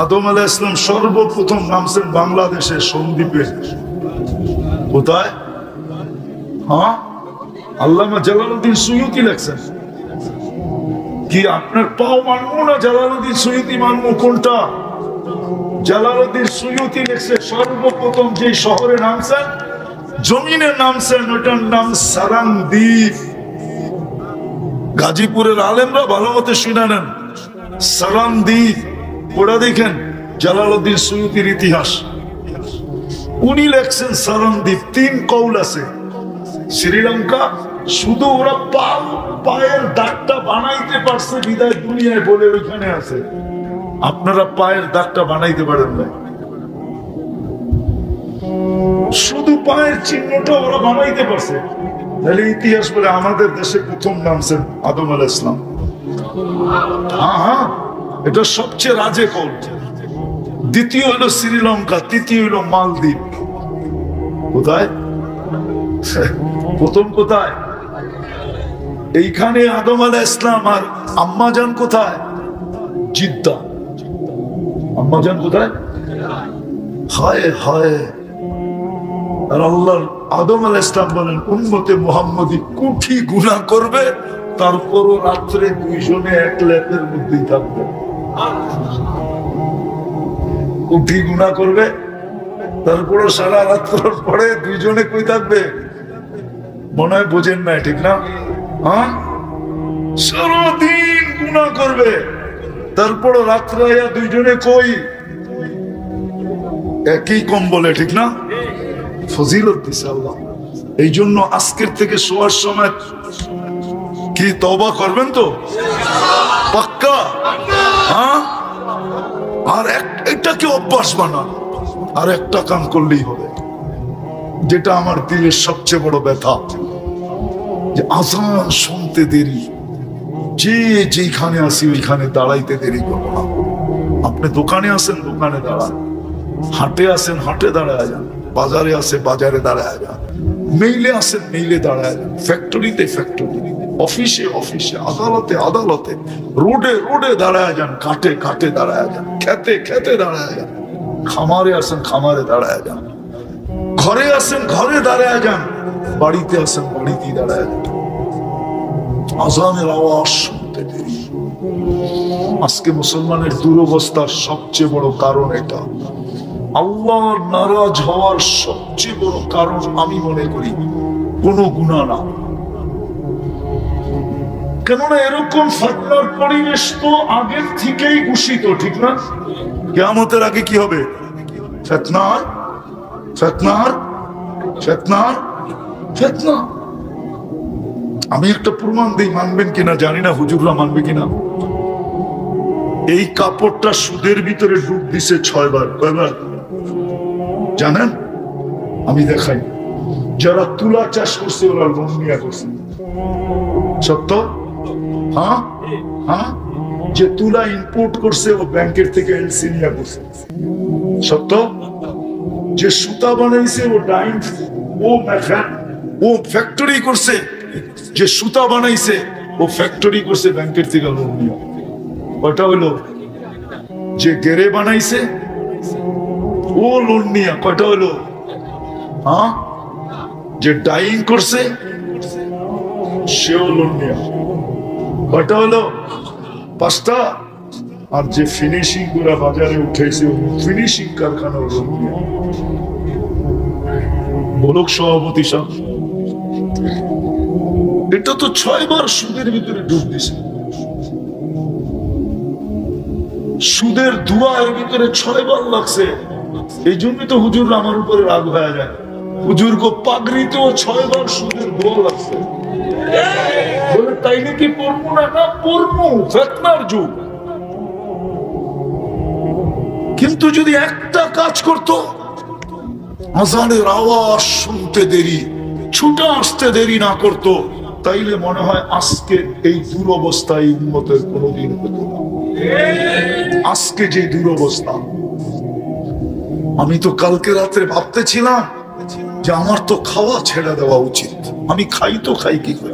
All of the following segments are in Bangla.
আদম আলাইহিস সালাম সর্বপ্রথম নামছেন বাংলাদেশের সন্দ্বীপে। কোথায়? হ্যাঁ, আল্লামা জালালউদ্দিন সুয়ুতি লেখছেন। কি আপনার পাও মানবো না জালালউদ্দিন সুয়ুতি মানবো? কোনটা? জালালউদ্দিন সুয়ুতি লেখছে সর্বপ্রথম যে শহরে নামছেন, জমিনে নামছেন, ওটার নাম সারানদ্বীপ। গাজীপুরের আলেমরা ভালো মতো শুনে নেন, সারানদ্বীপ ওটা দেখেন জালালউদ্দিন সুয়ুতির ইতিহাস। উনি লেখছেন সারানদ্বীপ। 3 কৌল আছে। শ্রীলঙ্কা শুধু ওরা পায়ের দাগটা বানাইতে পারছে বিদায় দুনিয়ায় বলে ওইখানে আছে। আপনারা পায়ের দাগটা বানাইতে পারেন না, শুধু পায়ের চিহ্নটা ওরা বানাইতে পারছে। তাহলে ইতিহাস বলে আমাদের দেশে প্রথম নামছেন আদম আলাইহিস সালাম। হ্যাঁ, এটা সবচেয়ে রাজে কৌল। দ্বিতীয় হলো শ্রীলঙ্কা, তৃতীয় হলো মালদ্বীপ। কোথায়? প্রথম কোথায়? এইখানে আদম আলাইহিস সালাম। আর আম্মাজান কোথায়? জিদ্দা। আম্মাজান কোথায়? হায় হায়। আর আল্লাহ আদম আলাইহিস সালাম বলেন উম্মতে মুহাম্মদী কোটি গুনাহ করবে, তারপরও রাত্রে দুইজনে এক লেপের মধ্যেই থাকবে। কোটি গুনাহ করবে, তারপরও সারা রাত্র পরে দুইজনে কই থাকবে? মনে হয় বোঝেন না, ঠিক না? হ্যাঁ, সারাদিন গুনাহ করবে, তারপরও রাত্রে দুইজনে কই? একই কম্বলে, ঠিক না? ফজিলত দিছে আল্লাহ। এই জন্য আজকের থেকে শোয়ার সময় কি তওবা করবেন তো? পাক্কা? হ্যাঁ। আর এটাকে অভ্যাস বানান। আর একটা কাম করলেই হবে, যেটা আমার দিলের সবচেয়ে বড় ব্যথা, যে আজান শুনতে দেরি, যে যেখানে আসি ওইখানে দাঁড়াইতে দেরি করবো না। আপনি দোকানে আসেন, দোকানে দাঁড়ান। হাটে আসেন, হাটে দাঁড়ায় যান। বাজারে আসে, বাজারে দাঁড়ায় যান। মেইলে আসেন, মেইলে দাঁড়ায় যান। ফ্যাক্টরিতে ফ্যাক্টরি, অফিসে অফিসে, আদালতে আদালতে, রোডে রোডে দাঁড়ায় যান। কাটে কাটে দাঁড়ায় যান। খেতে খেতে দাঁড়ায় যান। খামারে আসেন, খামারে দাঁড়ায় যান। ঘরে আসেন, ঘরে দাঁড়ায় যান। বাড়িতে আসেন, বাড়িতেই দাঁড়ায় যান। আজানের আওয়াজ শুনতে দেরি। আজকে মুসলমানের দুরবস্থার সবচেয়ে বড় কারণ এটা। আল্লাহর নারাজ হওয়ার সবচেয়ে বড় কারণ আমি মনে করি কোনো গুনাহ না। কেননা এরকম ফিতনার পরিবেশ তো আগের থেকেই ঘোষিত, ঠিক না? কিয়ামতের আগে কি হবে? ফিতনার ফিতনার ফিতনার ফিতনা। আমি একটা প্রমাণ দিই, মানবেন কিনা জানি না, হুজুররা মানবে কিনা। এই কাপড়টা সুদের ভিতরে ডুব দিছে 6 বার। কয়বার জানেন? আমি দেখাই। যারা তুলা চাষ করছে ওরা লোন নিয়ে করছে। সত্য? হ্যাঁ হ্যাঁ। যে তুলা ইম্পোর্ট করছে ও ব্যাংকের থেকে এলসি নিয়ে করছে। সত্য? যে সুতা বানাইছে ও ডাইং, ও ফ্যাক্টরি করছে। যে সুতা বানাইছে ও ফ্যাক্টরি করছে ব্যাংকের থেকে লোন নিয়ে। ওটা হইলো যে গেরে বানাইছে ও লোন নিয়ে। কয়টা হইলো? হ্যাঁ। যে ডাইং করছে সেও লোন নিয়ে। কয়টা হলো? 5টা। আর যে ফিনিশিং গুলা বাজারে উঠেছে ফিনিশিং কারখানা লোন নিয়ে। বলক সভাপতি সাহেব, এটা তো 6 বার সুদের ভিতরে ডুব দিছে। সুদের দুয়ার ভিতরে 6 বার লাগছে। এই জন্যই তো হুজুর আমার উপরে রাগ হয়ে যায়। হুজুর গো পাগড়িতেও 6 বার সুদের দোয়া লাগছে। বলে তাই নাকি পড়বো না? না পড়বো, ফিতনার যুগ। কিন্তু যদি একটা কাজ করতো, আজানের আওয়াজ শুনতে দেরি, ছুটে আসতে দেরি না করতো, তাইলে মনে হয় আজকে এই দুরবস্থায় উম্মতের কোনোদিন হতো না। আজকে যে দুরবস্থা, আমি তো কালকে রাত্রে ভাবতেছিলাম যে আমার তো খাওয়া ছেড়ে দেওয়া উচিত। আমি খাই তো খাই কি করে?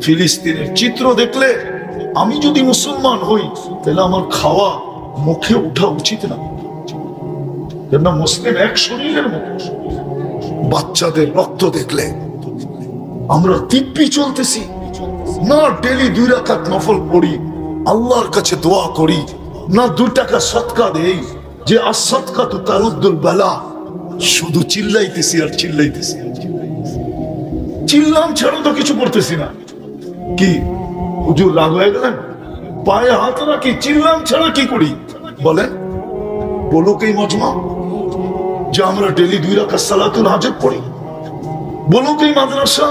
ফিলিস্তিনের চিত্র দেখলে আমি যদি মুসলমান হই তাহলে আমার খাওয়া মুখে উঠা উচিত না, কেননা মুসলিম এক শরীরের মতো। বাচ্চাদের রক্ত দেখলে আমরা দিব্যি চলতেছি না, ডেলি 2 রাকাত নফল পড়ি, আল্লাহর কাছে দোয়া করি না, 2 টাকা সদকা দেই, যে আসদকাতু তারুদ্দুল বালা। শুধু চিল্লাইতেছি আর চিল্লাইতেছি, চিল্লাম ছাড়া তো কিছু করতেছি না। কি হুজুর রাগ হয়ে গেলেন? পায়ে হাত রাখি, চিল্লাম ছাড়া কি করি বলেন? বলুক এই মজমা যে আমরা ডেলি 2 রাকাত সালাতুল হাজত পড়ি। বলুক এই মাদ্রাসা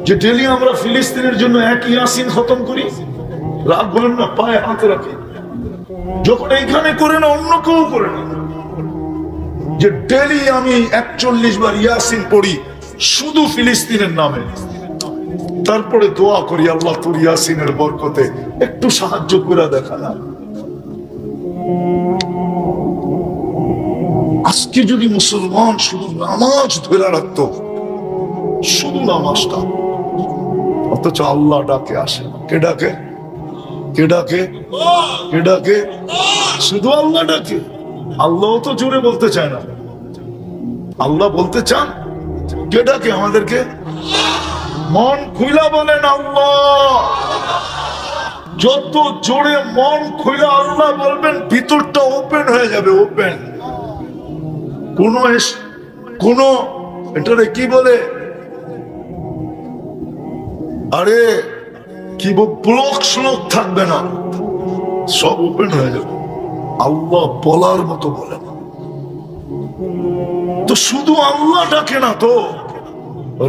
যে ডেলি আমরা ফিলিস্তিনের জন্য 1 ইয়াসিন খতম করি। রাগ বলেন না, পায়ে হাত রাখি। যখন এইখানে করে না, অন্য কেউ করে না, যে ডেলি আমি 41 বার ইয়াসিন পড়ি শুধু ফিলিস্তিনের নামে, তারপরে দোয়া করি আল্লাহ তোর ইয়াসিনের বরকতে একটু সাহায্য করে দেখা না। আজকে যদি মুসলমান শুধু নামাজ ধরে রাখতো, শুধু নামাজটা, অথচ আল্লাহ ডাকে আসে না। কে ডাকে? কে ডাকে? কে ডাকে? শুধু আল্লাহ ডাকে। আল্লাহ তো জোরে বলতে চায় না। আল্লাহ বলতে চান, কে ডাকে আমাদেরকে? মন খুইলা বলেন আল্লাহ। যত জোরে মন খুইলা আল্লাহ বলবেন, ভিতরটা ওপেন হয়ে যাবে। ওপেন কোন এটারে কি বলে, আরে কি ব্লক শ্লোক থাকবে না, সব ওপেন হয়ে যাবে। আল্লাহ বলার মতো বলে না। তো শুধু আল্লাহ ডাকে না তো,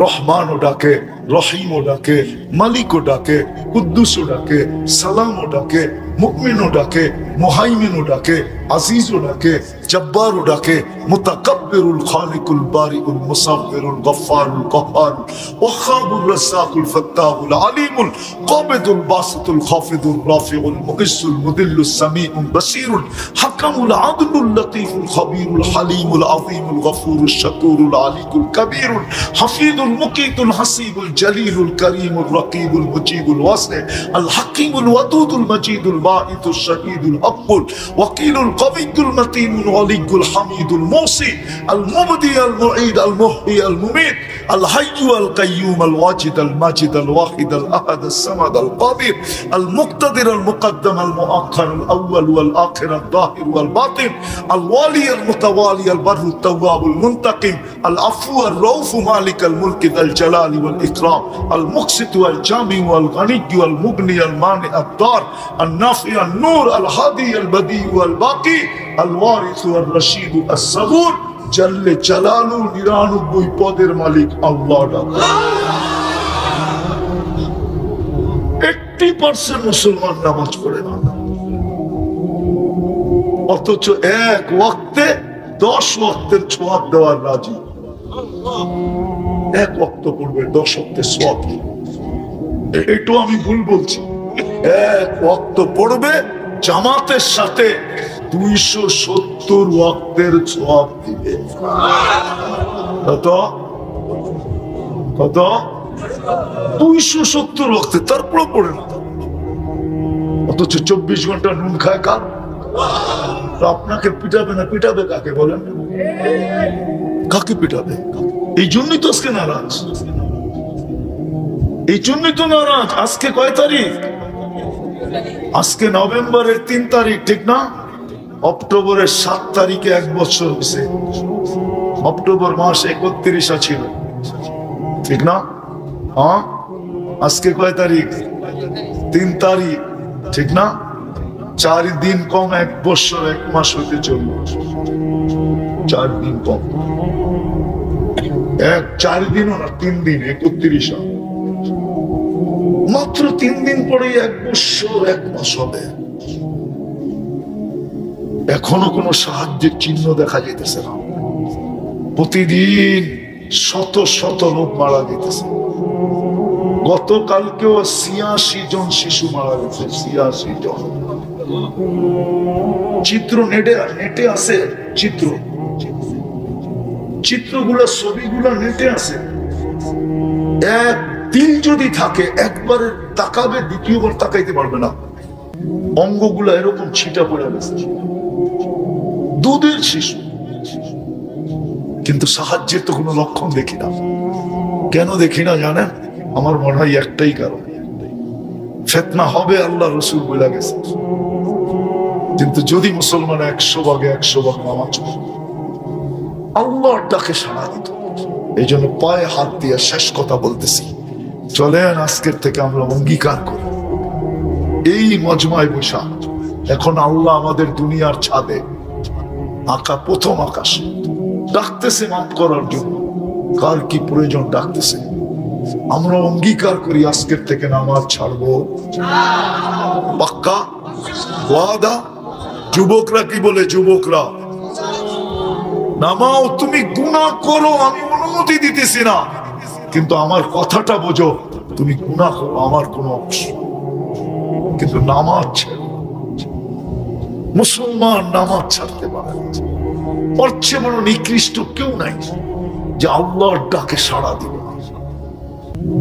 রহমানও ডাকে, রহিমও ডাকে, মালিকও ডাকে, কুদ্দুসও ডাকে, সালামও ডাকে, মুমিনও ডাকে, মুহাইমিনও ডাকে, আজিজও ডাকে, জব্বারও ডাকে, মুতাকাব্বিরুল খালিকুল বারিউল মুসাব্বিরুল গফফারুল কাহ্হারুল ওয়াহাবুর রাজ্জাকুল ফাত্তাহুল আলিমুল কাবিদুল বাসিতুল খাফিদুর রাফিউল মুইজ্জুল মুদিল্লুস সামিউল বাসীরুল হাকামুল আদলুল লতীফুল খাবীরুল হালিমুল আযীমুল গফুরুশ শাকুরুল আলিকুল কবীরুল হাফিজুল মুকীতুল হাসিবুল জলিলুল করিমুর রকিবুল মুজিবুল ওয়াসি আল হাকিমুল ওয়াদুদুল মজিদুল বাঈতুশ শাহীদুল আব্বুল ওয়াকিলুল কবিয়ুল মতিনুল ওয়ালিয়ুল হামিদুল মুসি আল মুবদি আল মুঈদ আল মুহয়ি আল মুমীত আল হাইয়্যু আল কাইয়্যুম আল ওয়াজিদ আল মাজিদ আল ওয়াহিদ আল আহাদ আস সামাদ আল কাদির আল মুকতাদির আল মুকদ্দম আল মুআখ্খার আল আউয়াল ওয়াল আখির আল যাহির ওয়াল বাতিন আল ওয়ালি আল মুতাওয়ালি আল বাররু আত তাওয়াবুল মুনতাকিম আল আফু আর রাউফু মালিক আল মুলক আল জালালি ওয়াল ইকরাম আল মুকসিত ওয়াল জামি ওয়াল গনি ওয়াল মুগনি আল মানি আদ দার আল নাফি আল নূর আল হাদি আল বদি ওয়াল বাকি আল ওয়ারিস ওয়াল রশিদ আস সাবুর জাল্লে জালালু 99 পদের মালিক আল্লাহ। 80% মুসলমান নামাজ পড়ে না, অথচ এক ওয়াক্তে 10 ওয়াক্তের সওয়াব দেওয়ার রাজি। এক ওয়াক্ত পড়বে 10 ওয়াক্তের সওয়াব। একটু আমি ভুল বলছি? এক ওয়াক্ত পড়বে জামাতের সাথে 270 ওয়াক্তের সওয়াব দিবে। কত কত? 270 ওয়াক্তে, তারপর পড়ে না। অথচ 24 ঘন্টা নুন খায় কার? তো আপনাকে পিটাবে না, পিটাবে কাকে বলেন? কাকে পিটাবে? এই জন্যই তো আজকে নারাজ, এই জন্যই তো নারাজ। আজকে কয় তারিখ? আজকে নভেম্বরের 3 তারিখ, ঠিক না? অক্টোবরের 7 তারিখে 1 বছর হয়েছে। অক্টোবর মাস 31 ছিল, ঠিক না? হ্যাঁ, আজকে কয় তারিখ? 3 তারিখ, ঠিক না? 4 দিন কম 1 বছর 1 মাস হইতে চলল। 4 দিন কম, 4 দিনও না, 3 দিন 31। মাত্র 3 দিন পরে 1 বছর 1 মাস হবে। এখনো কোনো সাহায্যের চিহ্ন দেখা যেতেছে না। প্রতিদিন শত শত লোক মারা যেতেছে। গতকালকেও 86 জন শিশু মারা গেছে। 86 জন। চিত্র নেটে আছে, চিত্রগুলো, ছবিগুলো নেটে আছে। এক দিন যদি থাকে, একবারে তাকাবে, দ্বিতীয়বার তাকাইতে পারবে না। অঙ্গগুলো এরকম ছিটা পড়ে গেছে, দুধের শিশু, কিন্তু সাহায্যের তো কোনো লক্ষণ দেখি না। কেন দেখি না জানেন? আমার মনে হয় একটাই কারণ, ফিতনা হবে আল্লাহ রসুল বলে গেছে। কিন্তু যদি মুসলমান 100 ভাগ নামাজ আল্লাহর ডাকে সাড়া দিত, এই জন্য পায়ে হাত দিয়ে শেষ কথা বলতেছি, চলেন আজকের থেকে আমরা অঙ্গীকার করি, এই মজমায় বসা এখন আল্লাহ আমাদের দুনিয়ার ছাদে আঁকা প্রথম আকাশে ডাকতেছে মাফ করার জন্য। কার কি প্রয়োজন ডাকতেছে, আমরা অঙ্গীকার করি আজকের থেকে নামাজ ছাড়বো। পাক্কা ওয়াদা? যুবকরা কি বলে? যুবকরা নামাও, তুমি গুনাহ করো আমি অনুমতি দিতেছি না, কিন্তু আমার কথাটা বোঝো, তুমি গুনাহ করো আমার কোনো অংশ, কিন্তু নামাজ ছেড়ো। মুসলমান নামাজ ছাড়তে পারে, ওর চেয়ে বড় নিকৃষ্ট কেউ নাই যে আল্লাহর ডাকে সাড়া দিবে।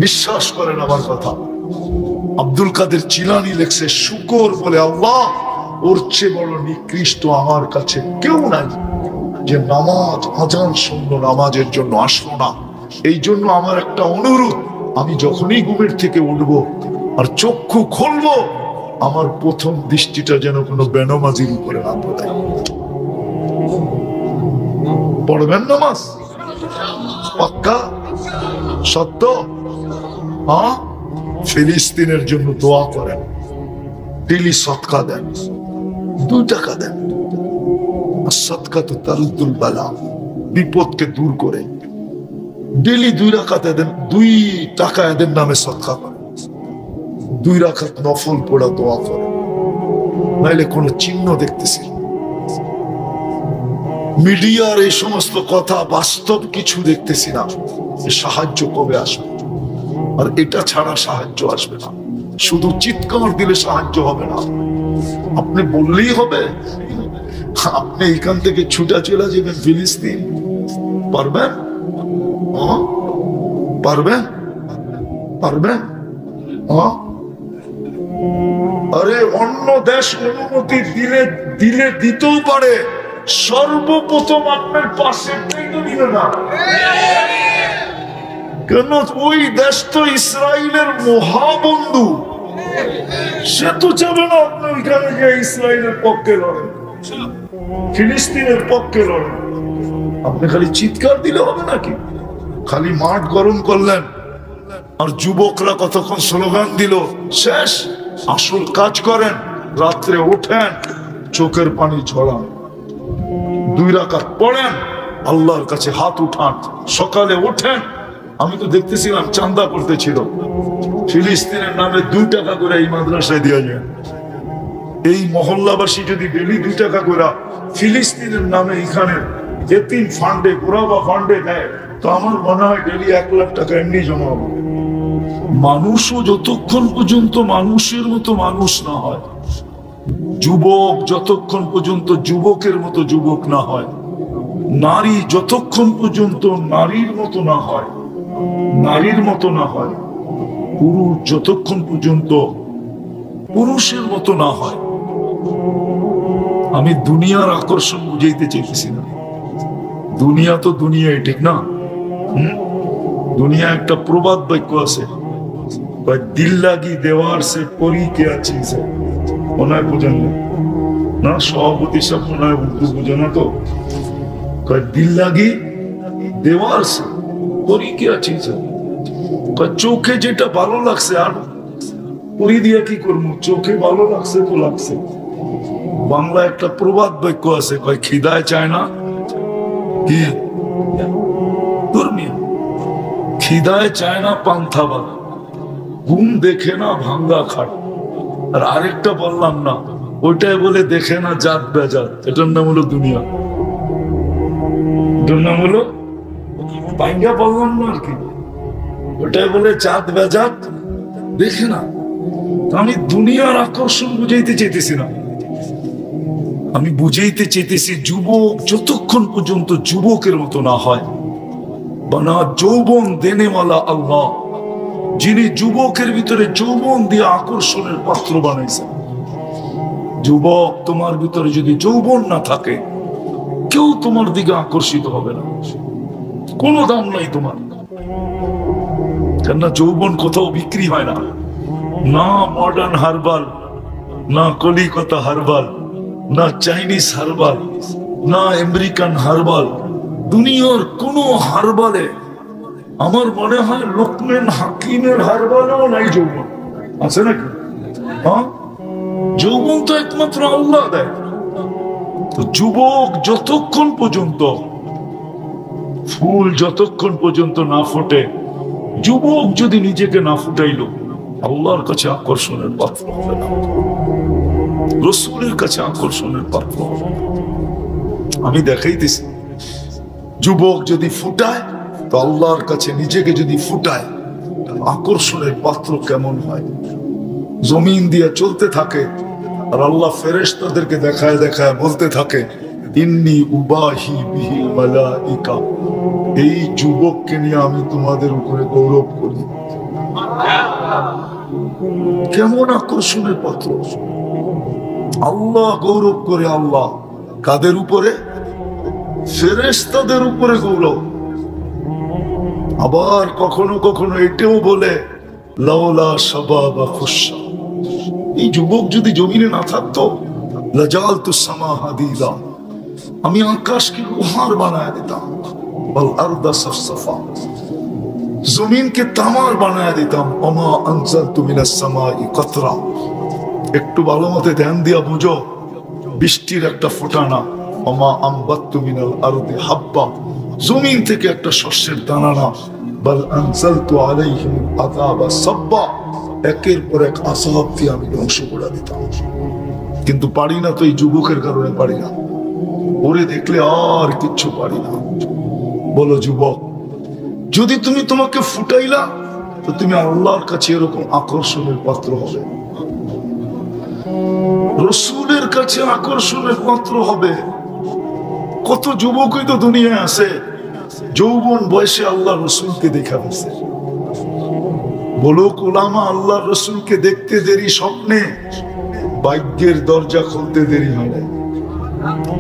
বিশ্বাস করেন আমার কথা, আব্দুল কাদের জিলানী লেখছে, শুকর বলে আল্লাহ ওর চেয়ে বড় নিকৃষ্ট আমার কাছে কেউ নাই যে নামাজ আজান শুনলো, নামাজের জন্য আসলো না। এই জন্য আমার একটা অনুরোধ, আমি যখনই ঘুমের থেকে উঠবো আর চক্ষু খুলবো, আমার প্রথম দৃষ্টিটা যেন কোনো বেনমাজির উপরে না পড়ে। পড়বেন নামাজ? পাক্কা? সত্য? হ্যাঁ? ফিলিস্তিনের জন্য দোয়া করেন, ডেলি সদকা দেন, 2 টাকা দেন। সদকা তো তারুদ্দুল বালা, বিপদকে দূর করে। ডেলি 2 রাকাত দেন, 2 টাকা এদের নামে সদকা করেন, 2 রাকাত নফল পড়া দোয়া করেন। নাইলে কোনো চিহ্ন দেখতেছি মিডিয়ার এই সমস্ত কথা, বাস্তব কিছু দেখতেছি না। সাহায্য কবে আসবে? আর এটা ছাড়া সাহায্য আসবে না। শুধু চিৎকার দিলে সাহায্য হবে না, আপনি বললেই হবে। আপনি এখান থেকে ছুটা চলে যাবেন ফিলিস্তিন, পারবেন? পারবেন? পারবেন? আরে অন্য দেশ অনুমতি দিলে দিতেও পারে, সর্বপ্রথম আপনার পাশে দিবে না কেন? ওই দেশ তো ইসরায়েলের মহাবন্ধু, সে তো চাবে না আপনি ওইখানে গিয়ে ইসরায়েলের পক্ষে লড়েন, ফিলিস্তিনের পক্ষে লড়েন। আপনি খালি চিৎকার দিলে হবে নাকি? খালি মাঠ গরম করলেন আর যুবকরা কতক্ষণ স্লোগান দিল, শেষ। আসল কাজ করেন, রাত্রে ওঠেন, চোখের পানি ঝরান, 2 রাকাত পড়েন, আল্লাহর কাছে হাত উঠান, সকালে ওঠেন। আমি তো দেখতেছিলাম চান্দা করতেছিল, ফিলিস্তিনের নামে 2 টাকা করে এই মাদ্রাসায় দেওয়া যায়। এই মহল্লাবাসী যদি ডেলি 2 টাকা করে ফিলিস্তিনের নামে এখানে এতিম ফান্ডে, গোরাবা ফান্ডে দেয়, তো আমার মনে হয় ডেলি 1 লাখ টাকা এমনি জমা হবে। মানুষও যতক্ষণ পর্যন্ত মানুষের মতো মানুষ না হয়, যুবক যতক্ষণ পর্যন্ত যুবকের মতো যুবক না হয়, নারী যতক্ষণ পর্যন্ত নারীর মতো না হয়, নারীর মতো না হয়, পুরুষ যতক্ষণ পর্যন্ত পুরুষের মতো না হয়। আমি দুনিয়ার আকর্ষণ বুঝাইতে চাইতেছি না, দুনিয়া তো দুনিয়াই, ঠিক না? দুনিয়া একটা প্রবাদ বাক্য আছে, দিল লাগি দেওয়ার সে পরি কে আছি, মনে হয় বোঝেন না? সভাপতি সব মনে হয় উর্দু বোঝে না তো। দিল লাগি দেওয়ার সে পরি কে আছি, চোখে যেটা ভালো লাগছে, আর পরি দিয়ে কি করবো? চোখে ভালো লাগছে তো লাগছে। বাংলা একটা প্রবাদ বাক্য আছে, খিদায় চায় না কি ধর্মীয়, খিদায় চায় না পান্থা বাঁধা, ঘুম দেখে না ভাঙ্গা খাট। আর আরেকটা বললাম না, ওইটাই বলে দেখে না জাত বেজাত। এটার নাম হলো দুনিয়া, এটার নাম হলো ভাঙ্গা বললাম না আর কি, ওইটাই বলে জাত বেজাত দেখে না। আমি দুনিয়ার আকর্ষণ বুঝাইতে চাইতেছি না, আমি বুঝাইতে চাইতেছি যুবক যতক্ষণ পর্যন্ত যুবকের মতো না হয়, বানা যৌবন দেনেওয়ালা আল্লাহ, যিনি যুবকের ভিতরে যৌবন দিয়ে আকর্ষণের পাত্র বানাইছেন, যুবক, তোমার ভিতরে যদি যৌবন না থাকে, কেউ তোমার দিকে আকর্ষিত হবে না, কোনো দাম নাই তোমার। কেননা যৌবন কোথাও বিক্রি হয় না, না মডার্ন হার্বাল, না কলিকাতা হার্বাল, না চাইনিজ হার্বাল, না আমেরিকান হার্বাল, দুনিয়ার কোন হার্বালে আমার মনে হয় লোকমান হাকিমের হার্বালেও নাই যৌবন, আছে নাকি? হ্যাঁ, যৌবন তো একমাত্র আল্লাহ দেয়। তো যুবক যতক্ষণ পর্যন্ত, ফুল যতক্ষণ পর্যন্ত না ফোটে, যুবক যদি নিজেকে না ফুটাইল, আল্লাহর কাছে আকর্ষণের পাত্র হবে না, রসুলের কাছে আকর্ষণের পাত্র হবে না। আমি দেখাইতেছি, যুবক যদি ফুটায়, তো আল্লাহর কাছে নিজেকে যদি ফুটায়, আকর্ষণের পাত্র কেমন হয়। জমিন দিয়ে চলতে থাকে, আর আল্লাহ ফেরেশতাদেরকে দেখায় দেখায় বলতে থাকে, ইন্নী উবাহি বিহিল মালাইকা, এই যুবককে নিয়ে আমি তোমাদের উপরে গৌরব করি। কেমন আকর্ষণের পাত্র! আল্লাহ গৌরব করে। আল্লাহ কাদের উপরে? ফেরেশতাদের উপরে গৌরব। আবার কখনো কখনো এটাও বলে, লাউলা শাবাবা খুশা, এই যুবক যদি জমিনে না থাকতো, লাজালতু সামা হাদিদা, আমি আকাশকে লোহার বানায় দিতাম, ওয়াল আরদা সাফসাফা, জমিনকে তামার বানায় দিতাম, ওমা আনজালতু মিনাস সামাই কাতরা। একটু ভালো মতে ধ্যান দিয়া বুঝো, বৃষ্টির একটা ফোঁটা না। ওমা আমবাততু মিনাল আরদি হাব্বা, জমিন থেকে একটা শস্যের দানা না। বাল আনজালতু আলাইহিম আযাবা সাব্বা, একের পর এক আযাব দিয়ে আমি ধ্বংস করে দিতাম। কিন্তু পারি না তো, এই যুবকের কারণে পারি না। ওরে দেখলে আর কিচ্ছু পারি না। বলো যুবক, যদি তুমি তোমাকে ফুটাইলা, তো তুমি আল্লাহর কাছে এরকম আকর্ষণের পাত্র হবে, রসুলের কাছে আকর্ষণের পাত্র হবে। কত যুবকই তো দুনিয়ায় আছে, যৌবন বয়সে আল্লাহ রসুলকে দেখা গেছে। বলো ওলামা, আল্লাহ রসুলকে দেখতে দেরি, স্বপ্নে ভাগ্যের দরজা খুলতে দেরি হয় না।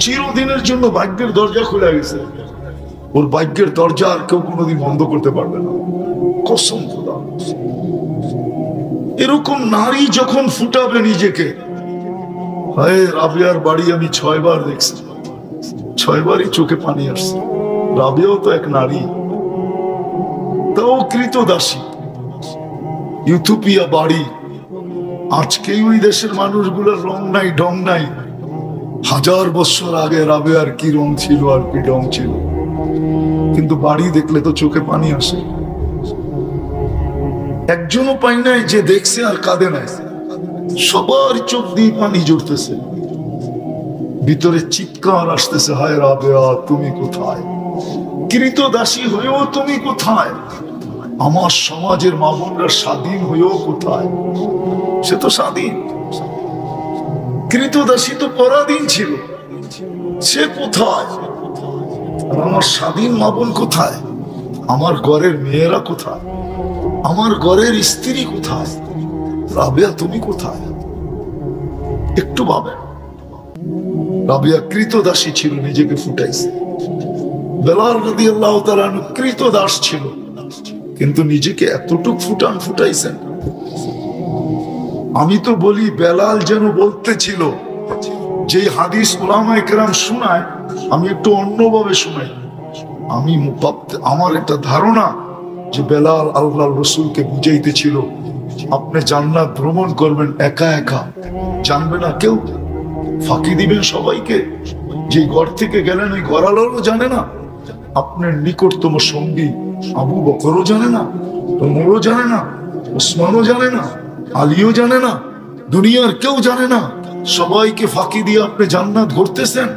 চিরদিনের জন্য ভাগ্যের দরজা খুলে গেছে, ওর ভাগ্যের দরজা আর কেউ কোনোদিন বন্ধ করতে পারবে না, কসম খোদা। এরকম নারী যখন ফুটাবে নিজেকে, হায় রাবিয়ার বাড়ি আমি 6 বার দেখছি, 6 বারই চোখে পানি আসছে। রাবিয়াও তো এক নারী, তাও কৃতদাসী, ইউথোপিয়া বাড়ি। আজকেই ওই দেশের মানুষগুলোর রং নাই, ঢং নাই। 1000 বছর আগে রাবিয়ার কি রং ছিল আর কি ঢং ছিল, কিন্তু বাড়ি দেখলে তো চোখে পানি আসে। একজনও পাই নাই যে দেখছে আর কাঁদে নাই, সবার চোখ দিয়ে পানি জড়তেছে, ভিতরে চিৎকার আসতেছে, হায় রাবেয়া তুমি কোথায়? কৃতদাসী হয়েও তুমি কোথায়? আমার সমাজের মা বোনরা স্বাধীন হয়েও কোথায়? সে তো স্বাধীন, কৃতদাসী তো পরাধীন ছিল, সে কোথায়? আমার স্বাধীন মা বোন কোথায়? আমার ঘরের মেয়েরা কোথায়? আমার ঘরের স্ত্রী কোথায়? রাবেয়া তুমি কোথায়? একটু ভাবে, রাবেয়া কৃতদাসী ছিল, নিজেকে ফুটাইছে। বেলাল রাদিয়াল্লাহু তাআলা কৃতদাস ছিল, কিন্তু নিজেকে এতটুক ফুটাইছেন। আমি তো বলি, বেলাল যেন বলতেছিল, যে হাদিস উলামায়ে কেরাম শোনায়, আমি একটু অন্যভাবে শোনাই। আমি আমার একটা ধারণা যে বেলাল আল্লাহর রাসূলকে বুঝাইতেছিল, আপনি জান্নাত ভ্রমণ করবেন একা একা, জানবে না কেউ, ফাঁকি দিবেন সবাইকে। যে ঘর থেকে গেলেন ওই ঘরালোরও জানে না, আপনার নিকটতম সঙ্গী আবু বকরও জানে না, ওমরও জানে না, ওসমানও জানে না, আলীও জানে না, দুনিয়ার কেউ জানে না। সবাইকে ফাঁকি দিয়ে আপনি জান্নাত ঘুরতেছেন।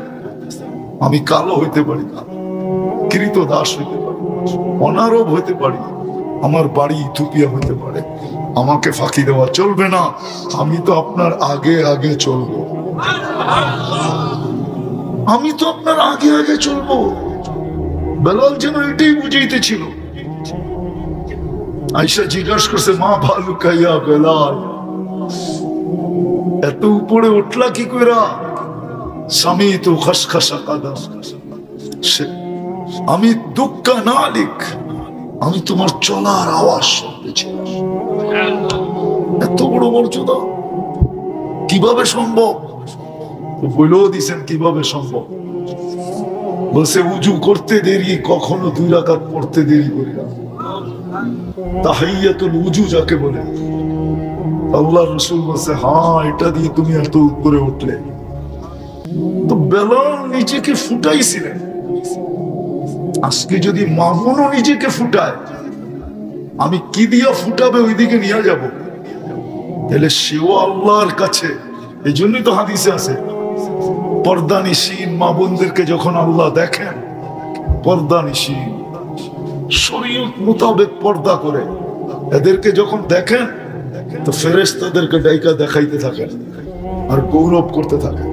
আমি কালো হইতে পারি না, কৃতদাস হইতে পারি, অনারব হইতে পারি, আমার বাড়ি ইথিওপিয়া হইতে পারে, আমাকে ফাঁকি দেওয়া চলবে না। আমি তো আপনার আগে আগে চলবো, আমি তো আপনার আগে আগে চলবো। বেলাল যেন এটাই বুঝাইতেছিল। আয়েশা জিজ্ঞাসা করছে, মা ভালুকা ইয়া বেলাল, এত উপরে উঠলা কি কইরা? স্বামী তো খসখসা কাদা, আমি দুঃখা না লিখ, আমি তোমার চলার আওয়াজ শুনতেছি। এত বড় মর্যাদা কিভাবে সম্ভব? বলেও দিছেন কিভাবে সম্ভব। বলছে উজু করতে দেরি, কখনো 2 রাকাত পড়তে দেরি করি না। তাহিয়াতুল উজু যাকে বলে, আল্লাহ রাসূল বলছে হ্যাঁ এটা দিয়ে তুমি এত উপরে উঠলে। তো বেলাল নিজেকে ফুটাইছিলেন। আজকে যদি মামুনও নিজেকে ফুটায়, আমি কি দিয়া ফুটাবে ওইদিকে নিয়ে যাব, তাহলে সেও আল্লাহর কাছে। এই জন্যই তো হাদিসে আছে পর্দানিশীন মা বোনদেরকে যখন আল্লাহ দেখেন, পর্দানিশীন শরীয়ত মোতাবেক পর্দা করে এদেরকে যখন দেখেন, তো ফেরেশতাদেরকে ডাইকা দেখাইতে থাকেন আর গৌরব করতে থাকেন।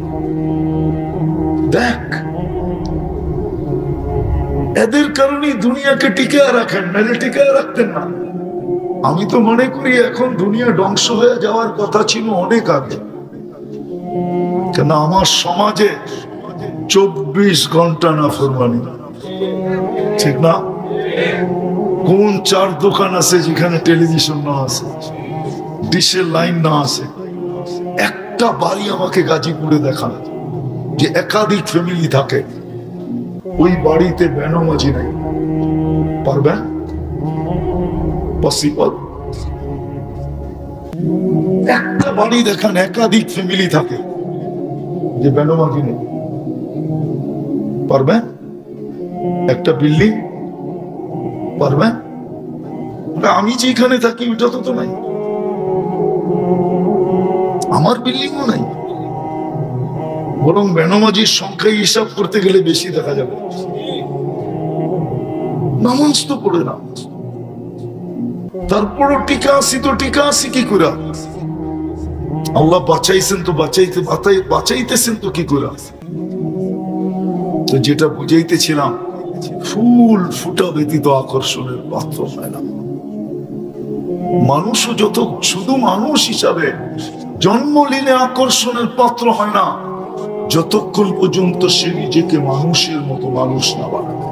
দেখ এদের কারণেই দুনিয়াকে টিকে রাখেন, নাহলে টিকে রাখতেন না। আমি তো মনে করি এখন দুনিয়া ধ্বংস হয়ে যাওয়ার কথা ছিল অনেক আগে। কেন আমার সমাজে 24 ঘন্টা না ফরমানি, ঠিক না? কোন 4 দোকান আছে যেখানে টেলিভিশন না আছে, ডিশের লাইন না আছে? একটা বাড়ি আমাকে গাজীপুরে দেখান যে একাধিক ফ্যামিলি থাকে, ওই বাড়িতে বেনামাজি নাই। পারবেন? পসিবল? একটা বাড়ি দেখান একাধিক ফ্যামিলি থাকে যে বেনামাজি নেই। পারবেন? একটা বিল্ডিং পারবেন? আমি যেখানে থাকি ওটা তো নাই, আমার বিল্ডিংও নাই। বরং বেনামাজির সংখ্যায় হিসাব করতে গেলে বেশি দেখা যাবে। নামাজ তো পড়ে না, তারপরও টিকা আসি তো টিকা আসি কি করে? আল্লাহ বাঁচাইছেন তো বাঁচাইতেছেন তো কি করে? তো যেটা বুঝাইতেছিলাম, ফুল ফুটা ব্যতীত আকর্ষণের পাত্র হয় না। মানুষও যত শুধু মানুষ হিসাবে জন্ম নিলে আকর্ষণের পাত্র হয় না, যতক্ষণ পর্যন্ত সে নিজেকে মানুষের মতো মানুষ না বানাবে।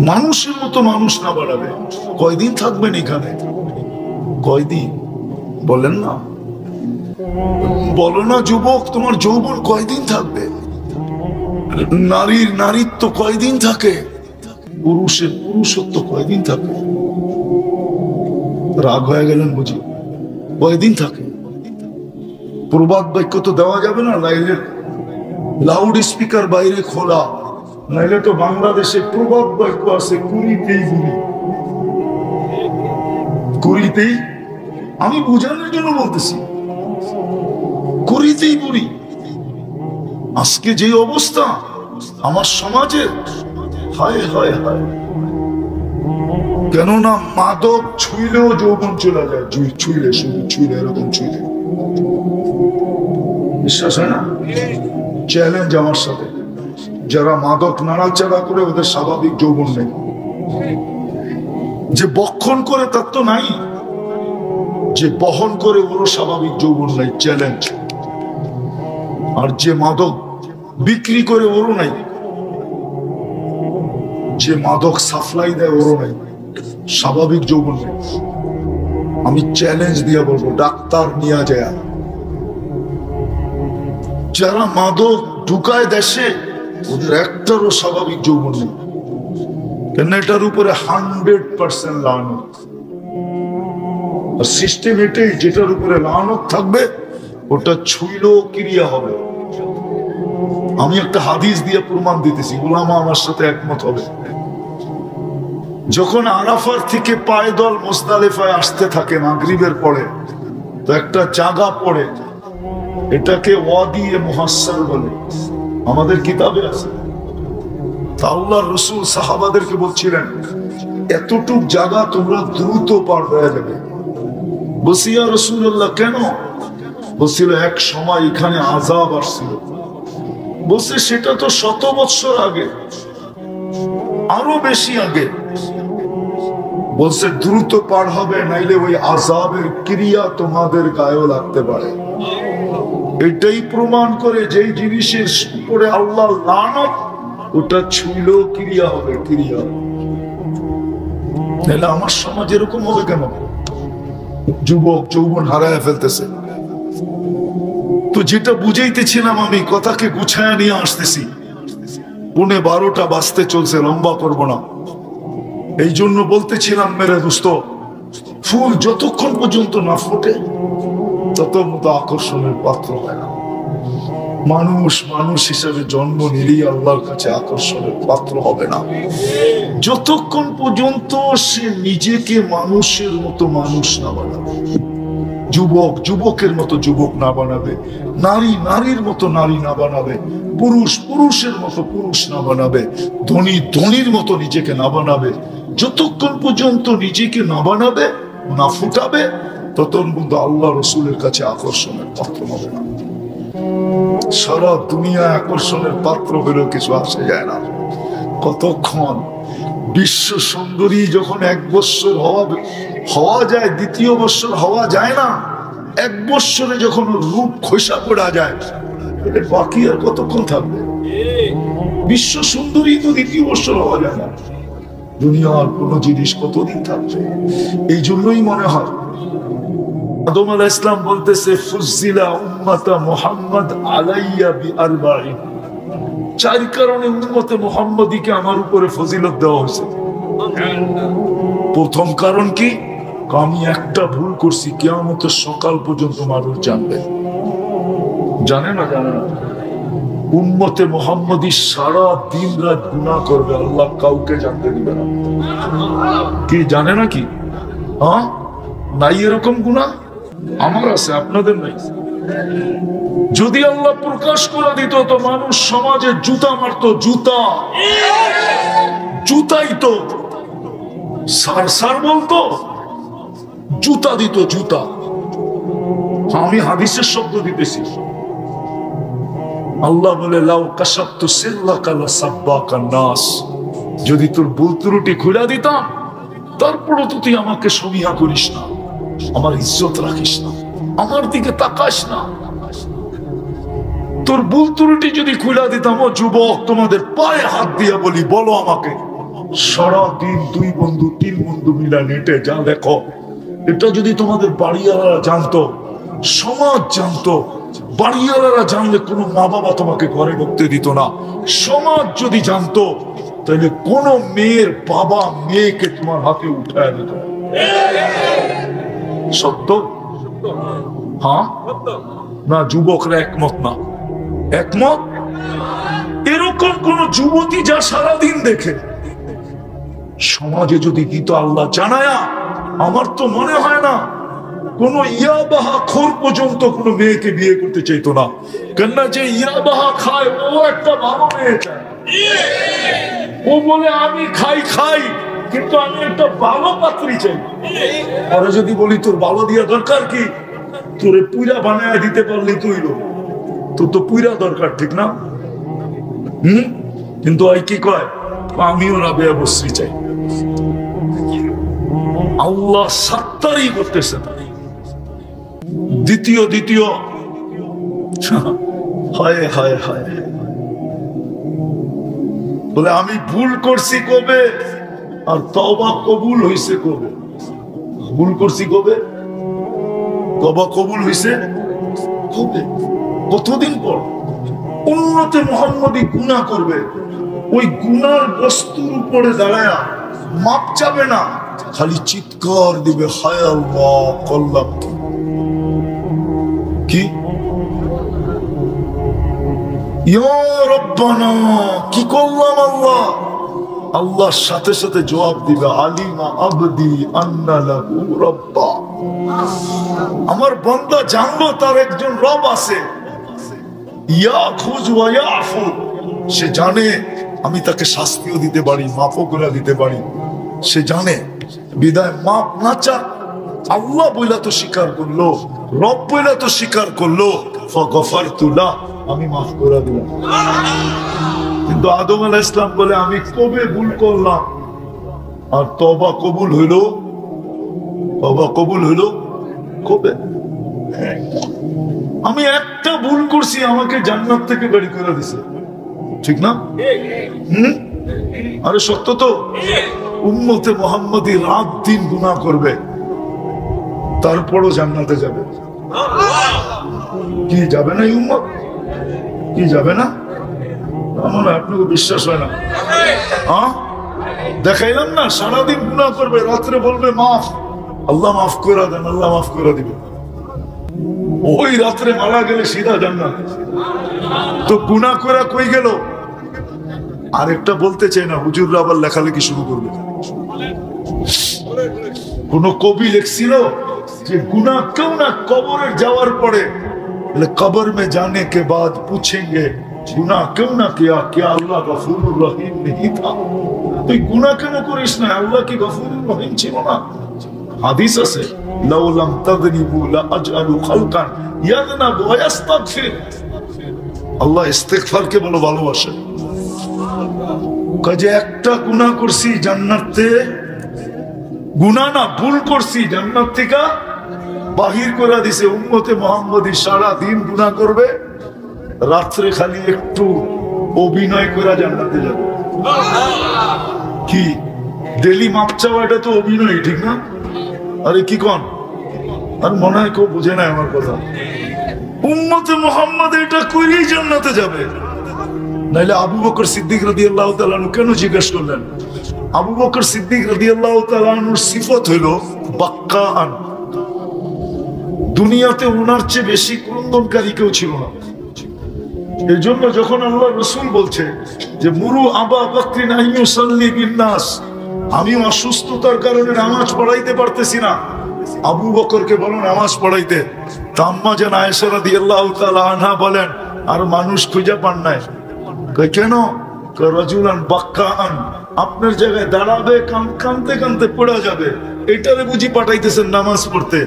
মানুষের মতো মানুষ না বাড়াবে, কয়দিন থাকবেন এখানে? কয়দিন বলেন না? বলো না যুবক, তোমার যৌবন কয়দিন থাকবে? নারীর নারীত্ব কয়দিন থাকে? পুরুষের পুরুষত্ব কয়দিন থাকে? রাগ হয়ে গেলেন বুঝি? কয়দিন থাকে? প্রবাদ বাক্য তো দেওয়া যাবে না, নাইলে লাউড স্পিকার বাইরে খোলা, নাইলে তো বাংলাদেশে প্রবাদ বাক্য আছে কুড়িতেই বুড়ি। কুড়িতেই, আমি বোঝানোর জন্য বলতেছি, কুড়িতেই বুড়ি। আজকে যে অবস্থা আমার সমাজের, হায় হায় হায়। কেননা মাদক ছুঁইলেও যৌবন চলে যায়, ছুঁইলে শুধু ছুঁইলে, এরকম ছুঁইলে। বিশ্বাস হয় না? চ্যালেঞ্জ আমার সাথে, যারা মাদক নাড়াচাড়া করে ওদের স্বাভাবিক যৌবন নেই। যে বক্ষণ করে তার তো নাই, যে বহন করে ওরও স্বাভাবিক যৌবন নাই, চ্যালেঞ্জ। আর যে মাদক বিক্রি করে ওরও নাই, যে মাদক সাপ্লাই দেয় ওরও নাই, স্বাভাবিক যৌবন নেই। আমি চ্যালেঞ্জ দিয়ে বলবো, ডাক্তার নিয়ে যায় যারা মাদক ঢুকায় দেশে, ওদের একটারও স্বাভাবিক যৌবন নেই। কেন? এটার উপরে 100% লানত। আর সিস্টেম এটাই, যেটার উপরে লানত থাকবে ওটা ছুঁইলেও ক্রিয়া হবে। আমি একটা হাদিস দিয়ে প্রমাণ দিতেছি, উলামা আমার সাথে একমত হবে। যখন আরাফার থেকে পায়দল মুজদালিফায় আসতে থাকে মাগরিবের পরে, তো একটা জায়গা পড়ে, এটাকে ওয়াদিয়ে মুহাসসার বলে, আমাদের কিতাবে আছে। তা আল্লাহর রাসূল সাহাবাদেরকে বলছিলেন, এতটুক জায়গা তোমরা দ্রুত পার হয়ে যাবে। বলছি ইয়া রাসূলুল্লাহ কেন? বলছিল এক সময় এখানে আযাব আসছিল। বলছে সেটা তো 100 বছর আগে, আরো বেশি আগে। বলছে দ্রুত পার হবে, নাইলে ওই আযাবের ক্রিয়া তোমাদের গায়েও লাগতে পারে। এটাই প্রমাণ করে যে জিনিসের উপরে আল্লাহ লানত, ওটা ছুঁলেও ক্রিয়া হবে, ক্রিয়া। নাহলে আমার সমাজ এরকম হবে কেন? যুবক যৌবন হারায় ফেলতেছে। তো যেটা বুঝাইতেছিলাম, আমি কথাকে গুছায় নিয়ে আসতেছি। 11:30 বাজতে চলছে, লম্বা করব না। এই জন্য বলতেছিলাম মেরে দোস্ত, ফুল যতক্ষণ পর্যন্ত না ফোটে তত মতো আকর্ষণের পাত্র হয় না। মানুষ মানুষ হিসেবে জন্ম নিলেই আল্লাহর কাছে আকর্ষণের পাত্র হবে না, যতক্ষণ পর্যন্ত সে নিজেকে মানুষের মতো মানুষ না বানাবে, যুবক যুবকের মতো যুবক না বানাবে, নারী নারীর মতো নারী না বানাবে, পুরুষ পুরুষের মতো পুরুষ না বানাবে, ধনী ধনীর মতো নিজেকে না বানাবে, যতক্ষণ পর্যন্ত নিজেকে না বানাবে, না ফুটাবে, ততক্ষণ পর্যন্ত আল্লাহ রসুলের কাছে আকর্ষণের পাত্র হবে না। সারা দুনিয়া আকর্ষণের পাত্র বেরো কিছু আসে যায় না। কতক্ষণ বিশ্ব সুন্দরী যখন 1 বছর হওয়া যায়, 2য় বছর হওয়া যায় না, 1 বছরে যখন রূপ খোসা পড়া যায়, বাকি আর কতক্ষণ থাকবে? বিশ্ব সুন্দরী তো 2য় বছর হওয়া যায় না। দুনিয়ার কোন জিনিস কতদিন থাকবে? এই জন্যই মনে হয় আদম আলাইহিস সালাম বলতেছে, ফুজিলা উম্মাতা মুহাম্মদ আলাইয়া বিআরবাইন। 4 কারণে উম্মতে মুহাম্মদীকে আমার উপরে ফজিলত দেওয়া হয়েছে। প্রথম কারণ কি? আমি একটা ভুল করছি, কিয়ামতের সকাল পর্যন্ত মানুষ জানবে। জানে না? জানে না। উম্মতে মুহাম্মদী সারা দিন রাত গুনাহ করবে, আল্লাহ কাউকে জানতে দিবে না। কি জানে না? কি নাই এরকম গুনাহ? আমার আছে, আপনাদের নাই। যদি আল্লাহ প্রকাশ করে দিত তো মানুষ সমাজে জুতা মারতো, জুতা জুতাই তো সার সার বলতো, জুতা দিত, জুতা। আমি হাদিসের শব্দ দিতেছি। আল্লাহ বলে, লাউ কাশাফতু সিররাকা লাসাব্বাকা নাস। যদি তোর ভুল ত্রুটি খুলে দিতাম, তারপরও তো তুই আমাকে সমীহা করিস না, আমার ইজ্জত রাখিস না, আমার দিকে তাকাস না। তোর ভুল ত্রুটি যদি খুলে দিতাম, ও যুবক, তোমাদের পায়ে হাত দিয়ে বলি, বলো আমাকে, সারাদিন 2 বন্ধু 3 বন্ধু মিলা নেটে যা দেখো, এটা যদি তোমাদের বাড়িওয়ালারা জানতো, সমাজ জানতো, বাড়িওয়ালারা জানলে কোনো মা বাবা তোমাকে ঘরে ঢুকতে দিত না। সমাজ যদি জানতো, তাহলে কোন মেয়ের বাবা মেয়েকে তোমার হাতে উঠায় দিত। সত্য? হ্যাঁ না? যুবকরা একমত না? একমত? এরকম কোন যুবতী যা সারাদিন দেখে, সমাজে যদি দিত আল্লাহ জানায়া, আমার তো মনে হয় না কোন ইয়াবাহা খোর পর্যন্ত কোন মেয়েকে বিয়ে করতে চাইতো না। কেননা যে ইয়াবাহা খায়, ও একটা ভালো মেয়ে চায়। ও বলে, আমি খাই খাই, কিন্তু আমি একটা ভালো পাত্রী চাই। পরে যদি বলি, তোর ভালো দিয়া দরকার কি? তোরে পুইরা বানায় দিতে পারলি তুই, তোর তো পুইরা দরকার, ঠিক না? কিন্তু ওই কি কয়, আমিও রাবেয়া বসরি চাই। আল্লাহ সাত্তারই করতেছে না। দ্বিতীয় হায় হায় হায়, বলে আমি ভুল করছি কবে, আর তওবা কবুল হইছে কবে? ভুল করছি কবে, তওবা কবুল হইছে কবে? কতদিন পর? উম্মতে মুহাম্মদী গুনাহ করবে, ওই গুনার বস্তুর উপরে দাঁড়ায়া মাপ চাবে না, খালি চিৎকার দিবে, হায় আল্লাহ করলাম কি, ইয়া রব্বানা কি করলাম আল্লাহ। আল্লাহর সাথে সাথে জবাব দিবে, আলিমা আবদি আন্না লাহু রাব্বা। আমার বান্দা জানলো তার একজন রব আছে। ইয়াখুজ ওয়া ইয়াফু, সে জানে আমি তাকে শাস্তিও দিতে পারি, মাফও করে দিতে পারি, সে জানে। বিদায় মাপ না চাক, আল্লাহ বইলা তো স্বীকার করলো, রব বইলা তো স্বীকার করলো, ফাগফারতু লা, আমি মাফ করে দিলাম। কিন্তু আদম আলাইহিস সালাম বলে, আমি কবে ভুল করলাম? আর তওবা কবুল হইল, তওবা কবুল হইল কবে? আমি একটা ভুল করছি, আমাকে জান্নাত থেকে বের করে দিছে, ঠিক না? আরে সত্য তো। উম্মতে মুহাম্মাদি রাত দিন গুনাহ করবে, তারপরও জান্নাতে যাবে। কি যাবে না? উম্মত কি যাবে না? আমার আপনাকে বিশ্বাস হয় না? হ্যাঁ, দেখাইলাম না, সারাদিন গুনাহ করবে, রাত্রে বলবে মাফ, আল্লাহ মাফ করে দেন, আল্লাহ মাফ করে দিবে। ওই রাত্রে মারা গেলে সিধা জান্নাত। তো গুনাহ করে কই গেল? আরেকটা বলতে চাই না, হুজুররা আবার লেখালেখি শুরু করবে। কোন কবি লিখছিল যে গুনাহ কেউ না কবরে যাওয়ার পরে, কবর মে জানে কে বাদ পুছেঙ্গে গুনাহ কেউ না কিয়া, क्या আল্লাহ গফুরুর রহিম नहीं था? তুই গুনাহ কেন করিস না? আল্লাহ কি গফুরুর রহিম ছিল না? হাদিস আছে, লাউ লাম তাযনিবু লা আজআলু খালকান ইয়াযনাবু ওয়া ইস্তাগফির। আল্লাহ ইস্তিগফারকে বলো ভালোবাসে। কাজে একটা গুনাহ করছি জান্নাতে, গুনাহ না ভুল করছি, জান্নাত থেকে বাহির করে দিছে। উম্মতে মুহাম্মাদি সারা দিন গুনাহ করবে, রাত্রে খালি একটু অভিনয় করে জান্নাতে যাবে। কি ডেলি মাপ চাওয়া, এটা তো অভিনয়, ঠিক না? আরে কি কোন? আর মনে হয় কেউ বুঝে না আমার কথা। উম্মতে মুহাম্মাদ এটা করেই জান্নাতে যাবে। নাইলে আবু বকর সিদ্দিক রাদিয়াল্লাহু তাআলা আনহু কেন জিজ্ঞেস করলেন? আবু বকর সিদ্দিক রাদিয়াল্লাহু তাআলা আনহুর সিফত হলো বাক্কাআন। দুনিয়াতে ওনার চেয়ে বেশি ক্রন্দনকারী কেউ ছিল না। এই জন্য যখন আল্লাহ রাসূল বলছে যে মুরু আবা বকরিন আন ইউসাল্লি বিন নাস, আমি অসুস্থতার কারণে নামাজ পড়াইতে পারতেছি না, আবু বকরকে বলো নামাজ পড়াইতে। আম্মা জান আয়েশা রাদিয়াল্লাহু তাআলা আনহা বলেন, আর মানুষ খুঁজে পান নাই। কেন? রাজুলান বাক্কাআন, আপনার জায়গায় দাঁড়াবে, কাঁদতে কাঁদতে পড়ে যাবে, এটারে বুঝি পাঠাইতেছেন নামাজ পড়তে।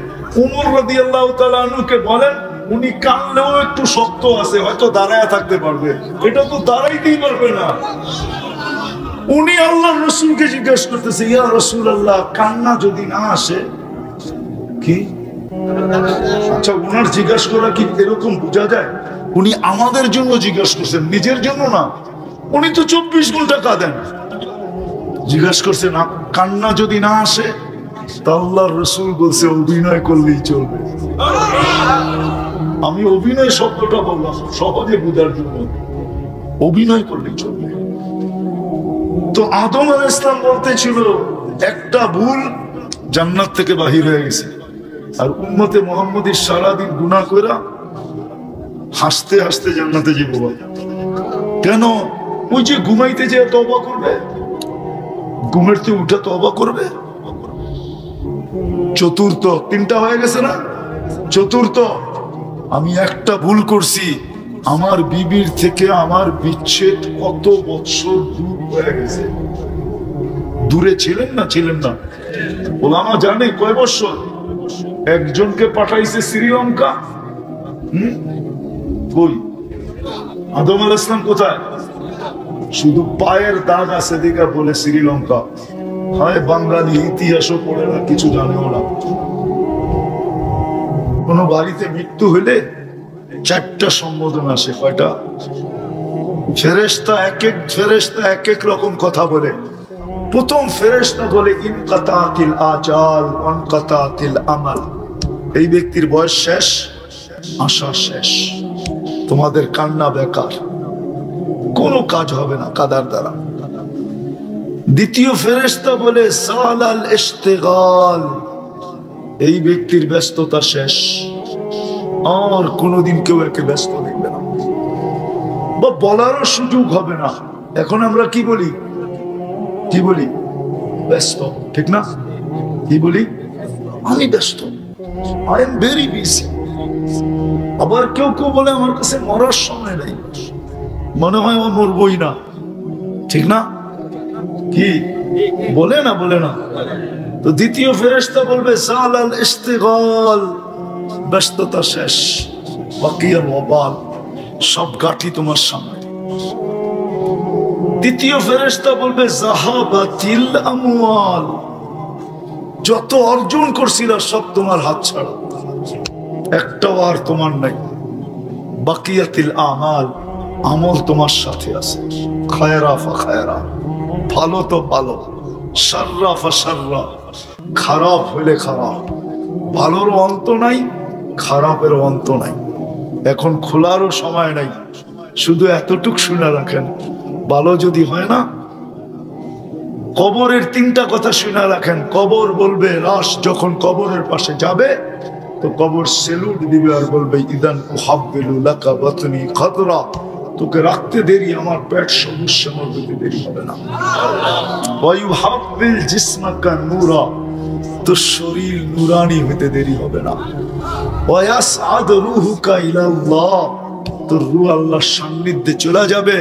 উমর রাদিয়াল্লাহু তাআলা আনহুকে বলেন, উনি কানলেও একটু শক্ত আছে, হয়তো দাঁড়ায় থাকতে পারবে, এটা তো দাঁড়াইতেই পারবে না। উনি আল্লাহর রাসূলকে জিজ্ঞেস করতেছে, ইয়া রাসূলুল্লাহ, কান্না যদি না আসে কি? আচ্ছা, উনার জিজ্ঞেস করা কি এরকম বোঝা যায়? উনি আমাদের জন্য জিজ্ঞেস করছেন, নিজের জন্য না। উনি তো 24 ঘন্টা কাঁদেন। জিজ্ঞেস করছে না, কান্না যদি না আসে, তা আল্লাহর রাসূল বলছে অভিনয় করলেই চলবে। আমি অভিনয় শব্দটা বললাম সহজে বোঝার জন্য, অভিনয় করলেই চলবে। তো আদম আলাইহিস সালাম বলতেছিল একটা ভুল জান্নাত থেকে বাহির হয়ে গেছে, আর উম্মতে মুহাম্মাদি সারাদিন গুনাহ কইরা হাসতে হাসতে জান্নাতে যাব। কেন? ওই যে ঘুমাইতে যে তওবা করবে, ঘুমের থেকে উঠে তওবা করবে। চতুর্থ, তিনটা হয়ে গেছে না? চতুর্থ, আমি একটা ভুল করছি, আমার বিবির থেকে আমার বিচ্ছেদ কত বছর দূর হয়ে গেছে। দূরে ছিলেন না? ছিলেন না? ওলামা জানে কয় বছর? একজনকে পাঠাইছে শ্রীলঙ্কা। কই? আদম আলাইহিস সালাম কোথায়? শুধু পায়ের দাগ আছে দিকে বলে শ্রীলঙ্কা। হয় বাঙালি, ইতিহাসও পড়ে না, কিছু জানেও না। কোন বাড়িতে মৃত্যু হইলে 4টা সম্বোধন আসে। কয়টা? ফেরেশতা এক এক রকম কথা বলে। প্রথম ফেরেশতা বলে ইনকাতাতিল আজাল ওয়ানকাতাতিল আমাল, এই ব্যক্তির বয়স শেষ, আশা শেষ, তোমাদের কান্না বেকার, কোনো কাজ হবে না কাদার দ্বারা। দ্বিতীয় ফেরেশতা বলে সালাল ইশতিগাল, এই ব্যক্তির ব্যস্ততা শেষ, আর কোনোদিন কেউ একে ব্যস্ত দেখবে না, বা বলারও সুযোগ হবে না। এখন আমরা কি বলি? কি বলি? ব্যস্ত, ঠিক না? কি বলি? আমি ব্যস্ত, আই এম ভেরি বিজি। আবার কেউ কেউ বলে আমার কাছে মরার সময় নেই, মনে হয় ও মরবই না, ঠিক না? কি বলে না? বলে না? তো দ্বিতীয় ফেরেশতা বলবে সালাল ইশতিগাল, ব্যস্ততা শেষ, বাকিয়াল ওয়াবাল, সব গাঠি তোমার সামনে। তৃতীয় ফেরেশতা বলবে যাহাবাতিল আমওয়াল, যত অর্জন করছিল সব তোমার হাত ছাড়া, একটাও আর তোমার নাই। বাকিয়াতিল আমাল, আমল তোমার সাথে আছে। খায়রা ফা খায়রা, ভালো তো ভালো, শাররা ফা শাররা, খারাপ হলে খারাপ। ভালোর অন্ত নাই, খারাপের অন্ত নাই। এখন খোলারও সময় নাই, শুধু এতটুক শুনে রাখেন, ভালো যদি হয় না, কবরের তিনটা কথা শুনে রাখেন। কবর বলবে, লাশ যখন কবরের পাশে যাবে তো কবর সেলুট দিবে আর বলবে ইদান উহাব্বিলু লাকা বাতনি খাদরা, তোকে রাখতে দেরি, আমার পেট সবুজ শ্যামল হতে দেরি হবে না। ওয়া ইউহাব্বিল জিসমাকা নূরা, তোর শরীর নুরানি হতে দেরি হবে না। ওয়া ইয়াসআদ রূহুকা ইলাল্লাহ, তোর রূহ আল্লাহর সান্নিধ্যে চলে যাবে।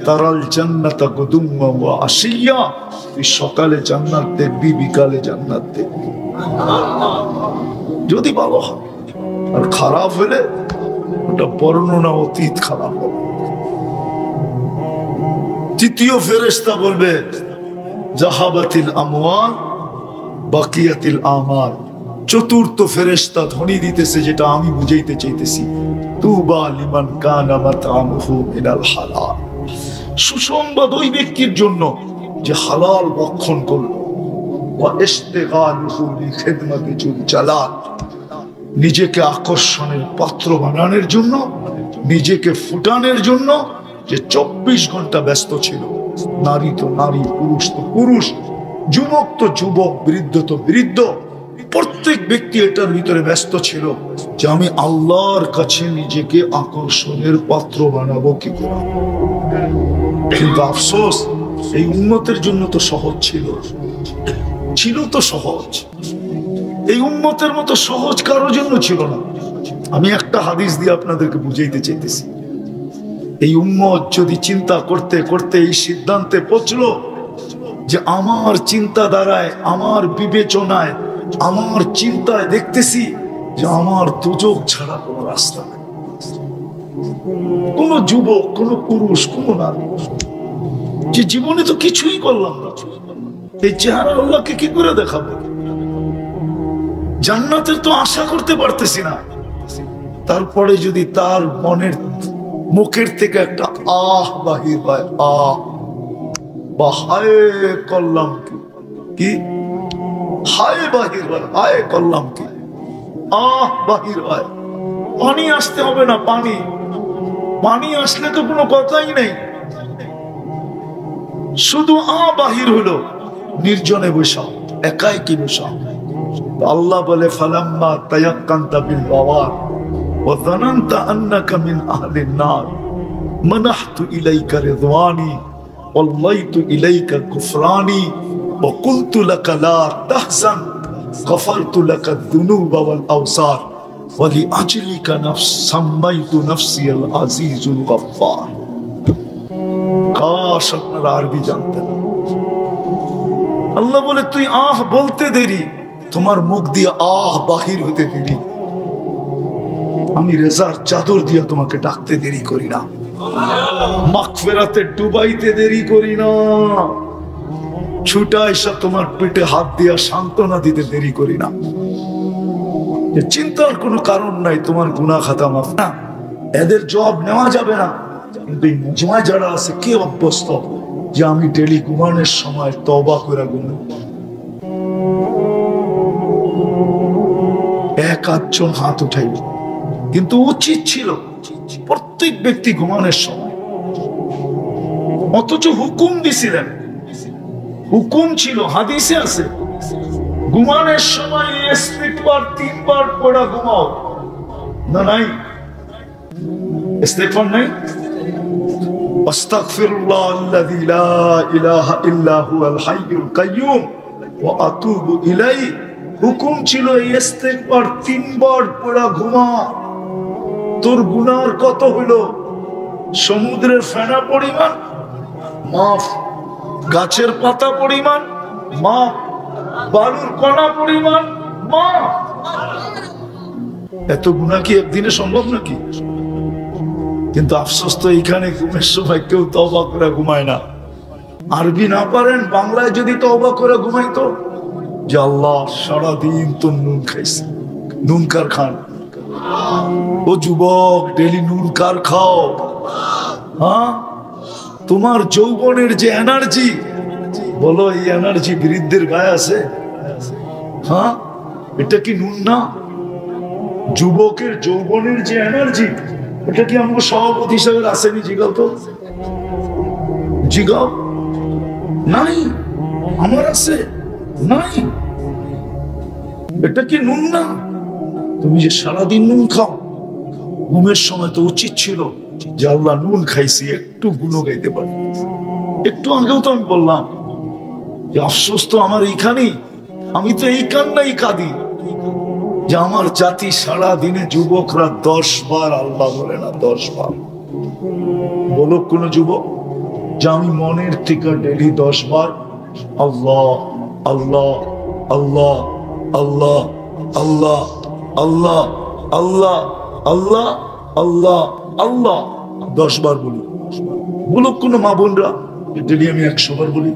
তারাল জান্নাতা গুদুম্মা ওয়া আশিয়া, তুই সকালে জান্নাত দেখবি, বিকালে জান্নাত দেখবি, যদি ভালো হয়। আর খারাপ হলে ওটা বর্ণনা অতীত খারাপ হবে। তৃতীয় ফেরেশতা বলবে যাহাবাতিল আমওয়াল বাকিয়াতিল আমাল। চতুর্থ ফেরেশতা ধ্বনি দিতেছে, যেটা আমি বুঝাইতে চাইতেছি, তুবা লিমান কানা মাতআমুহু মিনাল হালাল। সুসংবাদ ওই ব্যক্তির জন্য যে হালাল ভক্ষণ করলো। ওয়া ইশতিগালুহু বিখিদমাতি যুল জালাল, নিজেকে আকর্ষণের পাত্র বানানোর জন্য, নিজেকে ফুটানোর জন্য যে 24 ঘন্টা ব্যস্ত ছিল। নারী তো নারী, পুরুষ তো পুরুষ, যুবক তো যুবক, বৃদ্ধ তো বৃদ্ধ, প্রত্যেক ব্যক্তি এটার ভিতরে ব্যস্ত ছিল যে আমি আল্লাহর কাছে নিজেকে আকর্ষণের পাত্র বানাবো কি করে। কিন্তু আফসোস, এই উম্মতের জন্য তো সহজ ছিল, ছিল তো সহজ। এই উম্মতের মতো সহজ কারোর জন্য ছিল না। আমি একটা হাদিস দিয়ে আপনাদেরকে বুঝাইতে চাইতেছি। এই উম্মত যদি চিন্তা করতে করতে এই সিদ্ধান্তে পৌঁছলো যে আমার চিন্তা দ্বারায়, আমার বিবেচনায়, আমার চিন্তায় দেখতেছি যে আমার দুজক ছাড়া কোনো রাস্তা নেই। কোন যুবক, কোন পুরুষ, কোন নারী যে জীবনে তো কিছুই করলাম না, এই চেহারা আল্লাহকে কি করে দেখাবো? জান্নাতের তো আশা করতে পারতেছি না। তারপরে যদি তার মনের মুখের থেকে একটা আহ বাহির হয়, আহ বা হায় করলাম কি, হায় বাহির হয়, হায় করলাম কি, আহ বাহির হয়। পানি আসতে হবে না, পানি, পানি আসলে তো কোনো কথাই নেই, শুধু বাহির হলো। নির্জনে বসা, একাই কি বসা। আল্লাহ বলে ফালাম্মা তায়াক্কানতা বিল বাওয়ার ওয়া যানানতা আন্নাকা মিন আহলিন নার মানাহতু ইলাইকা রিদওয়ানি ওয়াল্লাইতু ইলাইকা কুফরানি ওয়া কুলতু লাকা লা তাহজান গফারতু লাকা যুনুবা ওয়াল আওসার ওয়া লিআজলিকা নাফস সাম্মাইতু নাফসি আল আজিজুল গফফার। কাশ আপনারা আরবি জানতেন। আল্লাহ বলে তুই আহ বলতে দেরি, তোমার মুখ দিয়ে আহ বাহির হতে দেরি, আমি রেজার চাদর দিয়ে তোমাকে ডাকতে দেরি করি না, মাগফিরাতে ডুবাইতে দেরি করি না, ছুটা এসে তোমার পেটে হাত দিয়া সান্ত্বনা দিতে দেরি করি না। চিন্তার কোনো কারণ নাই, তোমার গুনাহ খাতা মাফ না, এদের জবাব নেওয়া যাবে না। কিন্তু এই মজমায় যারা আছে, কে অভ্যস্ত যে আমি ডেলি ঘুমানোর সময় তওবা করে ঘুমাই? এক আধজন হাত উঠাইল, কিন্তু উচিত ছিল প্রত্যেক ব্যক্তি ঘুমানোর সময়। অথচ হুকুম দিছিলেন, হুকুম ছিল, হাদিসে আছে, ঘুমানোর সময় ইস্তিগফার 3 বার পড়া ঘুমাও। না নাই ইস্তিগফার নাই, আস্তাগফিরুল্লাহ আল্লাযী লা ইলাহা ইল্লা হুয়াল হাইয়ুল কাইয়্যুম ওয়া আতুবু ইলাইহি। হুকুম ছিল ইস্তিগফার 3 বার পড়া ঘুমা। তোর গুনার কত হলো? সমুদ্রের ফেনা পরিমাণ মাফ, গাছের পাতা পরিমাণ মাফ, বালুর কণা পরিমাণ মাফ। এত গুনাহ কি একদিনে সম্ভব নাকি? কিন্তু আফসোস তো এখানে ঘুমের সময় কেউ তওবা করে ঘুমায় না। আরবি না পারেন, বাংলায় যদি তওবা করে ঘুমাইতো যে আল্লাহ সারাদিন তো নুন খাইছে, নুন কার খান। ও যুবক, ডেলি নুন কার খাও? হ্যাঁ, তোমার যৌবনের যে এনার্জি, বলো এই এনার্জি বৃদ্ধের গায়ে আছে? হ্যাঁ, এটা কি নুন না? যুবকের যৌবনের যে এনার্জি, এটা কি আমাকে সভাপতি হিসাবে আসেনি? জিগাও তো, জিগাও। নাই, আমার আছে নাই। এটা কি নুন না? তুমি যে সারাদিন নুন খাও, ঘুমের সময় তো উচিত ছিল যে আল্লাহ নুন খাইছি, একটু গুলো গাইতে পারি। একটু আগেও তো আমি বললাম যে আফসোস তো আমার এইখানেই, আমি তো এই কান্নাই কাঁদি যে আমার জাতি সারা দিনে যুবকরা 10 বার আল্লাহ বলে না, 10 বার। বলো কোন যুবক যে আমি মনের থেকে ডেলি 10 বার আল্লাহ আল্লাহ আল্লাহ আল্লাহ আল্লাহ আল্লাহ আল্লাহ আল্লাহ আল্লাহ আল্লাহ 10 বার বলি? বলো কোন মা বোনরা ডেলি আমি 100 বার বলি?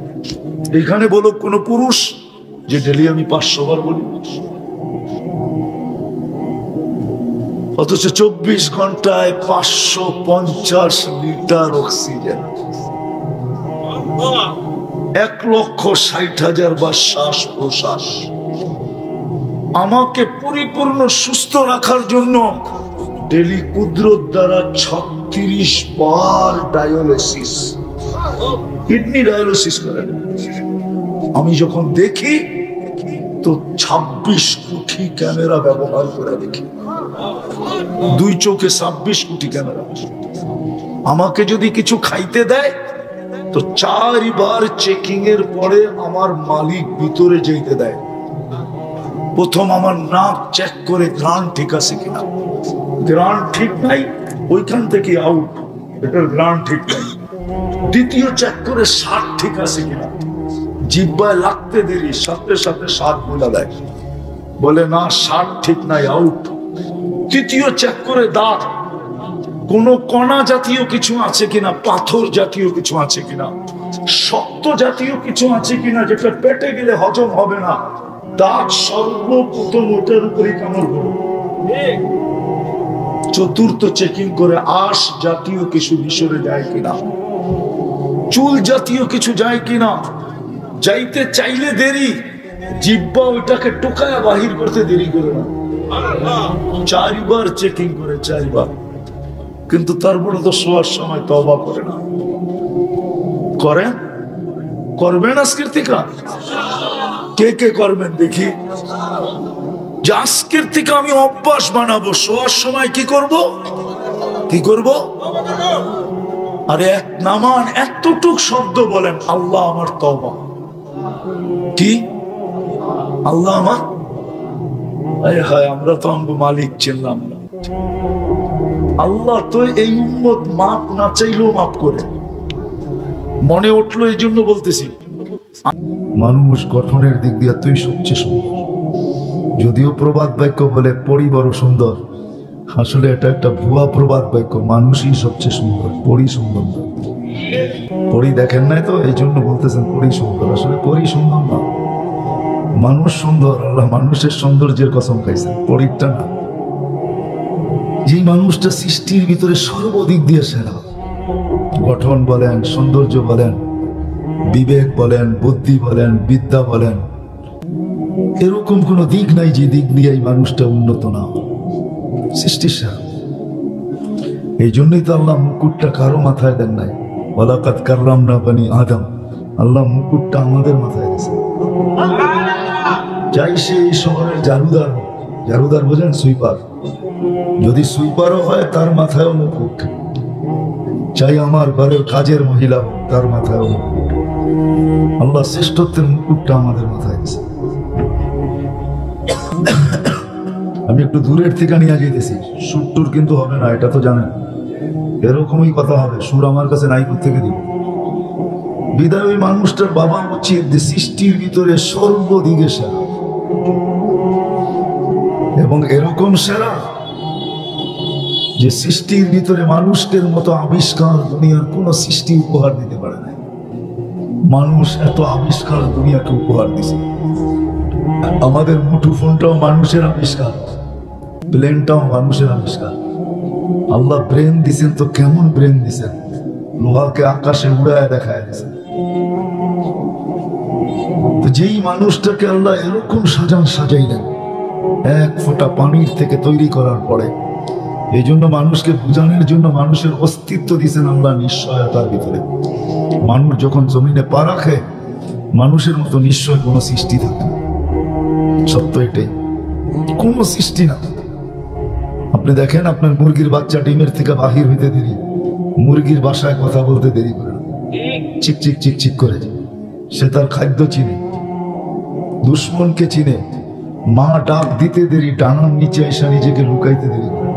এখানে বলো কোন পুরুষ যে ডেলি আমি 500 বার বলি? অথচ 24 ঘন্টায় 550 লিটার অক্সিজেন, 1,60,000 বার শ্বাস প্রশ্বাস। আমাকে পরিপূর্ণ সুস্থ রাখার জন্য ডেলি কুদরত দ্বারা 36 বার ডায়ালিসিস, কিডনি ডায়ালিসিস করেন। আমি যখন দেখি তো 26 কোটি ক্যামেরা ব্যবহার করে দেখি, 2 চোখে 26 কোটি ক্যামেরা। আমাকে যদি কিছু খাইতে দেয় তো 4 বার চেকিং এর পরে আমার মালিক ভিতরে যেতে দেয়। প্রথম আমার নাক চেক করে গ্রান ঠিক আছে কিনা, গ্রান ঠিক নাই ওইখান থেকে আউট, এটার গ্রান ঠিক নাই। দ্বিতীয় চেক করে স্বাদ ঠিক আছে কিনা, জিহ্বায় লাগতে দেরি, সাথে সাথে স্বাদ বলে দেয়, বলে না স্বাদ ঠিক নাই, আউট। তৃতীয় চেক করে দাঁত, কোন কণা জাতীয় কিছু আছে কিনা, পাথর জাতীয় কিছু আছে কিনা, শক্ত জাতীয় কিছু আছে কিনা যেটা পেটে গেলে হজম হবে না। দাঁত সর্বপ্রথম ওটার উপরে কামড় করো। চতুর্থ চেকিং করে আঁশ জাতীয় কিছু মিশরে যায় কিনা, চুল জাতীয় কিছু যায় কিনা। যাইতে চাইলে দেরি, জিহ্বা ওইটাকে টোকায় বাহির করতে দেরি করে না। 4 বার চেকিং করে, 4 বার। কিন্তু তারপরে তো শোয়ার সময় তওবা করে না। করে? করবেন আজকের থেকে? কে কে করবেন দেখি? যে আজকের থেকে আমি অভ্যাস বানাবো, শোয়ার সময় কি করব? কি করব? আরে এক নামান এতটুক শব্দ বলেন, আল্লাহ আমার তওবা। কি আল্লাহ আমার? আরে হায়, আমরা তো আমগো মালিক চিনলাম না। আল্লাহ তো এই উম্মত মাপ না চাইলেও মাপ করে। মনে উঠলো এই জন্য বলতেছি, মানুষ গঠনের দিক দিয়ে তুই সবচেয়ে সুন্দর। যদিও প্রবাদ বাক্য বলে পরি বড় সুন্দর, আসলে এটা একটা ভুয়া প্রবাদ বাক্য। মানুষই সবচেয়ে সুন্দর, পরি সুন্দর না। পরি দেখেন নাই তো, এই জন্য বলতেছেন পরি সুন্দর। আসলে পরি সুন্দর না, মানুষ সুন্দর। আল্লাহ মানুষের সৌন্দর্যের কসম খাইছেন, পরিটা না। যে মানুষটা সৃষ্টির ভিতরে সর্বদিক দিয়ে সেরা, গঠন বলেন, সৌন্দর্য বলেন, বিবেক বলেন, বুদ্ধি বলেন, বিদ্যা বলেন, এরকম কোন দিক নাই যে দিক দিয়ে এই মানুষটা উন্নত না, সৃষ্টির সেরা। এই জন্যই তো আল্লাহ মুকুটটা কারো মাথায় দেন নাই। ওয়ালাকাদ কাররামনা বানি আদম, আল্লাহ মুকুটটা আমাদের মাথায় দিয়েছে। চাই সে এই শহরের জারুদার, জারুদার বোঝেন, সুইপার, যদি সুইপারও হয় তার মাথায়ও মুকুট। চাই আমার ঘরের কাজের মহিলা হোক, তার মাথায়ও মুকুট। আল্লাহ শ্রেষ্ঠত্বের মুকুটটা আমাদের মাথায় দিয়েছে। আমি একটু দূরের থেকে নিয়ে যেতেছি, সুর টুর কিন্তু হবে না, এটা তো জানেন। এরকমই কথা হবে, সুর আমার কাছে নাই থেকে দিব। বিদায় ওই মানুষটার বাবা উচিত সৃষ্টির ভিতরে সর্বদিকে সেরা, এবং এরকম সেরা যে সৃষ্টির ভিতরে মানুষের মতো আবিষ্কার দুনিয়ার কোন সৃষ্টি উপহার দিতে পারে না। মানুষ এত আবিষ্কার দুনিয়াকে উপহার দিছে। আমাদের মুঠোফোনটাও মানুষের আবিষ্কার, প্লেনটাও মানুষের আবিষ্কার। আল্লাহ ব্রেন দিছেন, তো কেমন ব্রেন দিছেন, লোহাকে আকাশে উড়ায় দেখায় দিছেন। তো যেই মানুষটাকে আল্লাহ এরকম সাজাইলেন এক ফোঁটা পানির থেকে তৈরি করার পরে, এই জন্য মানুষকে বুঝানোর জন্য মানুষের অস্তিত্ব দিছেন আল্লাহ নিশ্চয়তার ভিতরে। মানুষ যখন জমিনে পা রাখে, মানুষের মতো নিশ্চয় কোনো সৃষ্টি থাকে না। সত্য এটাই, কোনো সৃষ্টি না। আপনি দেখেন আপনার মুরগির বাচ্চা ডিমের থেকে বাহির হইতে দেরি, মুরগির বাসায় কথা বলতে দেরি করে না, চিকচিক চিকচিক করে। সে তার খাদ্য চিনে, দুশ্মনকে চিনে। মা ডাক দিতে দেরি, ডানার নিচে এসে নিজেকে লুকাইতে দেরি করে।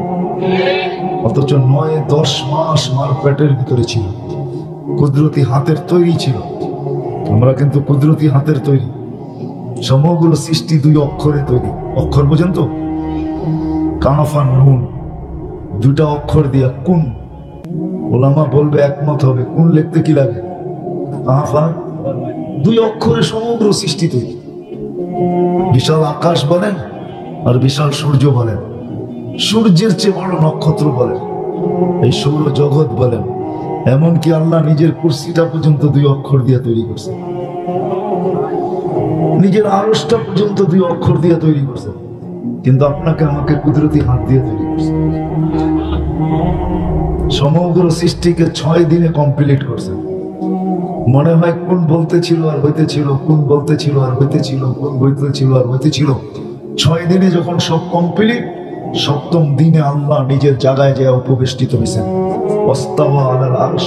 অথচ 9-10 মাস মার পেটের ভিতরে ছিল, কুদরতি হাতের তৈরি ছিল। আমরা কিন্তু কুদরতি হাতের তৈরি। সমগ্র সৃষ্টি 2 অক্ষরে তৈরি। অক্ষর বোঝেন তো? কাফ আর নুন, 2টা অক্ষর দিয়া কুন। ওলামা বলবে একমত হবে, কুন লিখতে কি লাগে? কাফ আর 2 অক্ষরে সমগ্র সৃষ্টি তৈরি। বিশাল আকাশ বলেন আর বিশাল সূর্য বলেন, সূর্যের চেয়ে বড় নক্ষত্র বলেন, এই সৌর জগৎ বলেন। এমনকি আল্লাহ নিজের কুরসিটা পর্যন্ত 2 অক্ষর দিয়ে তৈরি করছে, নিজের আরশটা পর্যন্ত 2 অক্ষর দিয়ে তৈরি করছে। কিন্তু আপনাকে আমাকে কুদরতি হাত দিয়ে তৈরি করছে। সমগ্র সৃষ্টিকে 6 দিনে কমপ্লিট করছে। মনে হয় কোন বলতেছিল আর হইতেছিল, কোন বলতেছিল আর হইতেছিল, কোন বলতেছিল আর হইতেছিল। 6 দিনে যখন সব কমপ্লিট, 7ম দিনে আল্লাহ নিজের জায়গায় যায় উপবেষ্টিত হয়েছেন। ওয়াস্তাওয়া আলাল আরশ,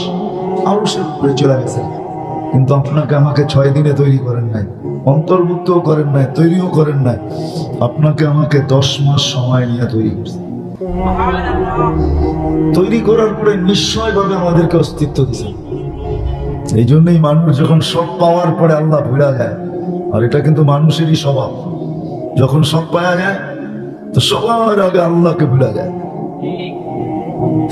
আরশের উপরে চলে গেছেন। কিন্তু আপনাকে আমাকে 6 দিনে তৈরি করেন নাই, অন্তর্ভুক্ত করেন নাই, তৈরিও করেন নাই। আপনাকে আমাকে 10 মাস সময় নিয়ে তৈরি করছেন। তৈরি করার পরে নিশ্চয়ভাবে আমাদেরকে অস্তিত্ব দিয়েছেন। এই জন্যই মানুষ যখন সব পাওয়ার পরে আল্লাহ ভুলা যায়। আর এটা কিন্তু মানুষেরই স্বভাব, যখন সব পাওয়া যায় তো সবার আগে আল্লাহকে ভুলা যায়।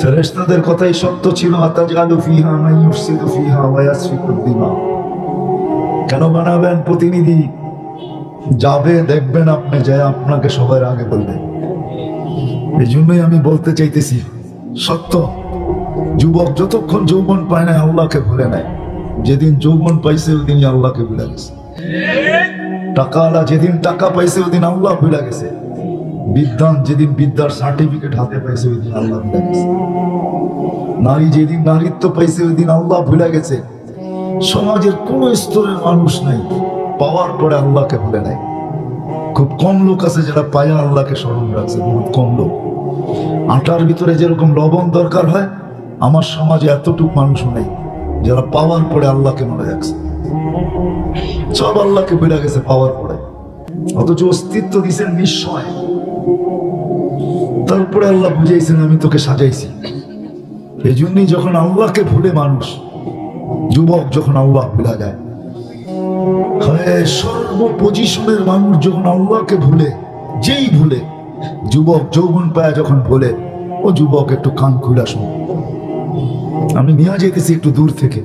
ফেরেশতাদের কথাই সত্য ছিল, আতাজালু ফিহা মান ইউফসিদু ফিহা ওয়া ইয়াসফিকুদ দিমা। কেন বানাবেন প্রতিনিধি? যাবে দেখবেন আপনি, যায় আপনাকে সবার আগে বলবেন। এই জন্যই আমি বলতে চাইতেছি সত্য, যুবক যতক্ষণ যৌবন পায় না আল্লাহকে ভুলে নেয়। যেদিন যৌবন পাইছে ওই দিনই আল্লাহকে ভুলে গেছে। টাকাওয়ালা যেদিন টাকা পাইছে ওই দিন আল্লাহ ভুলে গেছে। বিদ্যান যেদিন বিদ্যার সার্টিফিকেট হাতে পাইছে ওই দিন আল্লাহ ভুলে গেছে। নারী যেদিন নারীত্ব পাইছে ওই দিন আল্লাহ ভুলে গেছে। সমাজের কোন স্তরের মানুষ নাই পাওয়ার পরে আল্লাহকে ভুলে নাই। খুব কম লোক আছে যারা পায়া আল্লাহকে স্মরণ রাখছে, বহুত কম লোক। আটার ভিতরে যেরকম লবণ দরকার হয়, আমার সমাজে এতটুক মানুষ নেই যারা পাওয়ার পরে আল্লাহকে মনে রাখছে। সব আল্লাহকে ভুলে গেছে পাওয়ার পরে, অথচ অস্তিত্ব দিচ্ছেন নিশ্চয়। তারপরে আল্লাহ বুঝাইছেন আমি তোকে সাজাইছি। এই জন্যই যখন আল্লাহকে ভুলে মানুষ, যুবক যখন আল্লাহ ভুলা যায়, সর্ব পজিশনের মানুষ যখন আল্লাহকে ভুলে, যেই ভুলে, যুবক যৌবন পায় যখন ভুলে, ও যুবক একটু কান খুলে শুন। আমি নিয়ে যেতেছি একটু দূর থেকে,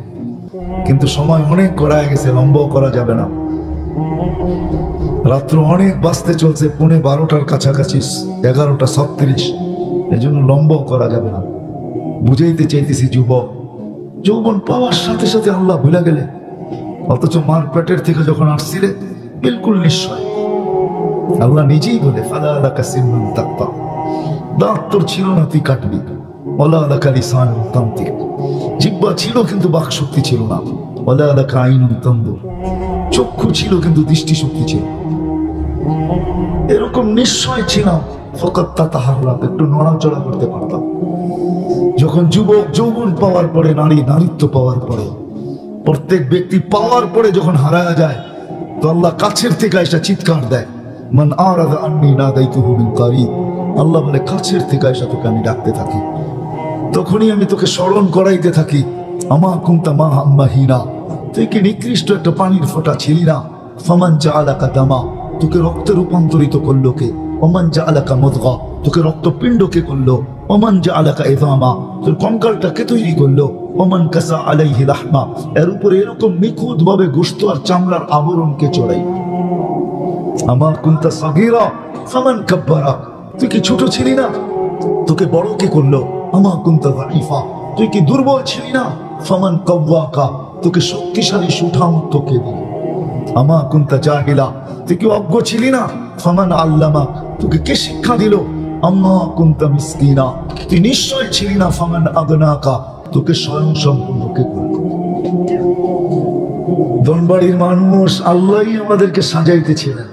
কিন্তু সময় অনেক করা গেছে, লম্বাও করা যাবে না। রাত্র অনেক বাজতে চলছে, 11:30 কাছাকাছি, 11:36। এই জন্য লম্বাও করা যাবে না। বুঝাইতে চাইতেছি যুবক, যৌবন পাওয়ার সাথে সাথে আল্লাহ ভুলে গেলে, অথচ মার পেটের থেকে যখন আসছিলে বিলকুল নিশ্চয়। আল্লাহ নিজেই বলে ফালা আলাকা সিন্নুন তাকতা, দাঁত তোর ছিল না তুই কাটবি। ওয়ালা আলাকা লিসানুন তানতিক, জিহ্বা ছিল কিন্তু বাক শক্তি ছিল না। ওয়ালা আলাকা আইনুন তানদুর, চক্ষু ছিল কিন্তু দৃষ্টি শক্তি ছিল। এরকম নিশ্চয় ছিলাম, ফকাত তাতাহাররাক, একটু নড়াচড়া করতে পারতাম। যখন যুবক যৌবন পাওয়ার পরে, নারী নারীত্ব পাওয়ার পরে, প্রত্যেক ব্যক্তি পাওয়ার পরে যখন হারায় যায়, তো আল্লাহ কাছের থেকে এসে চিৎকার দেয়, মান আরাদা আন্নী নাদাইতুহু মিন কারীব। আল্লাহ বলে কাছের থেকে এসে তোকে আমি ডাকতে থাকি, তখনই আমি তোকে স্মরণ করাইতে থাকি। আমা কুনতা মা'আম মাহিনা, তুই কি নিকৃষ্ট একটা পানির ফোঁটা ছিলি না? ফামান জাআলাকা দামা, তোকে রক্তে রূপান্তরিত করলো কে? ওমান জাআলাকা মুদগা, তোকে রক্তপিণ্ড কে করলো? ওমান জাআলাকা ইযামা, তোর কঙ্কালটাকে তৈরি করলো। ওমান কাসা আলাইহি লাহমা, এর উপরে এরকম নিখুঁত ভাবে গোশত আর চামড়ার আবরণকে চড়াই। আমা কুনতা সাগীরা ফামান কাব্বারা, তুই কি ছোট ছিলি না, তোকে বড় কে করলো? আমা কুনতা যাঈফা, তুই কি দুর্বল ছিলি না? ফামান কাওয়াকা, তোকে শক্তিশালী সুঠামত্ব কে দিল? আমা কুনতা জাহিলা, তুই কি অজ্ঞ ছিলি না? ফামান আল্লামা, তোকে কে শিক্ষা দিল? আম্মা কুনতা মিসকিনা, তুই নিশ্চয় ছিলি না? ফামান আগনাকা, তোকে স্বয়ং সম্পূর্ণ কে করল? ধনবাড়ির মানুষ আল্লাহই আমাদেরকে সাজাইতেছিলেন।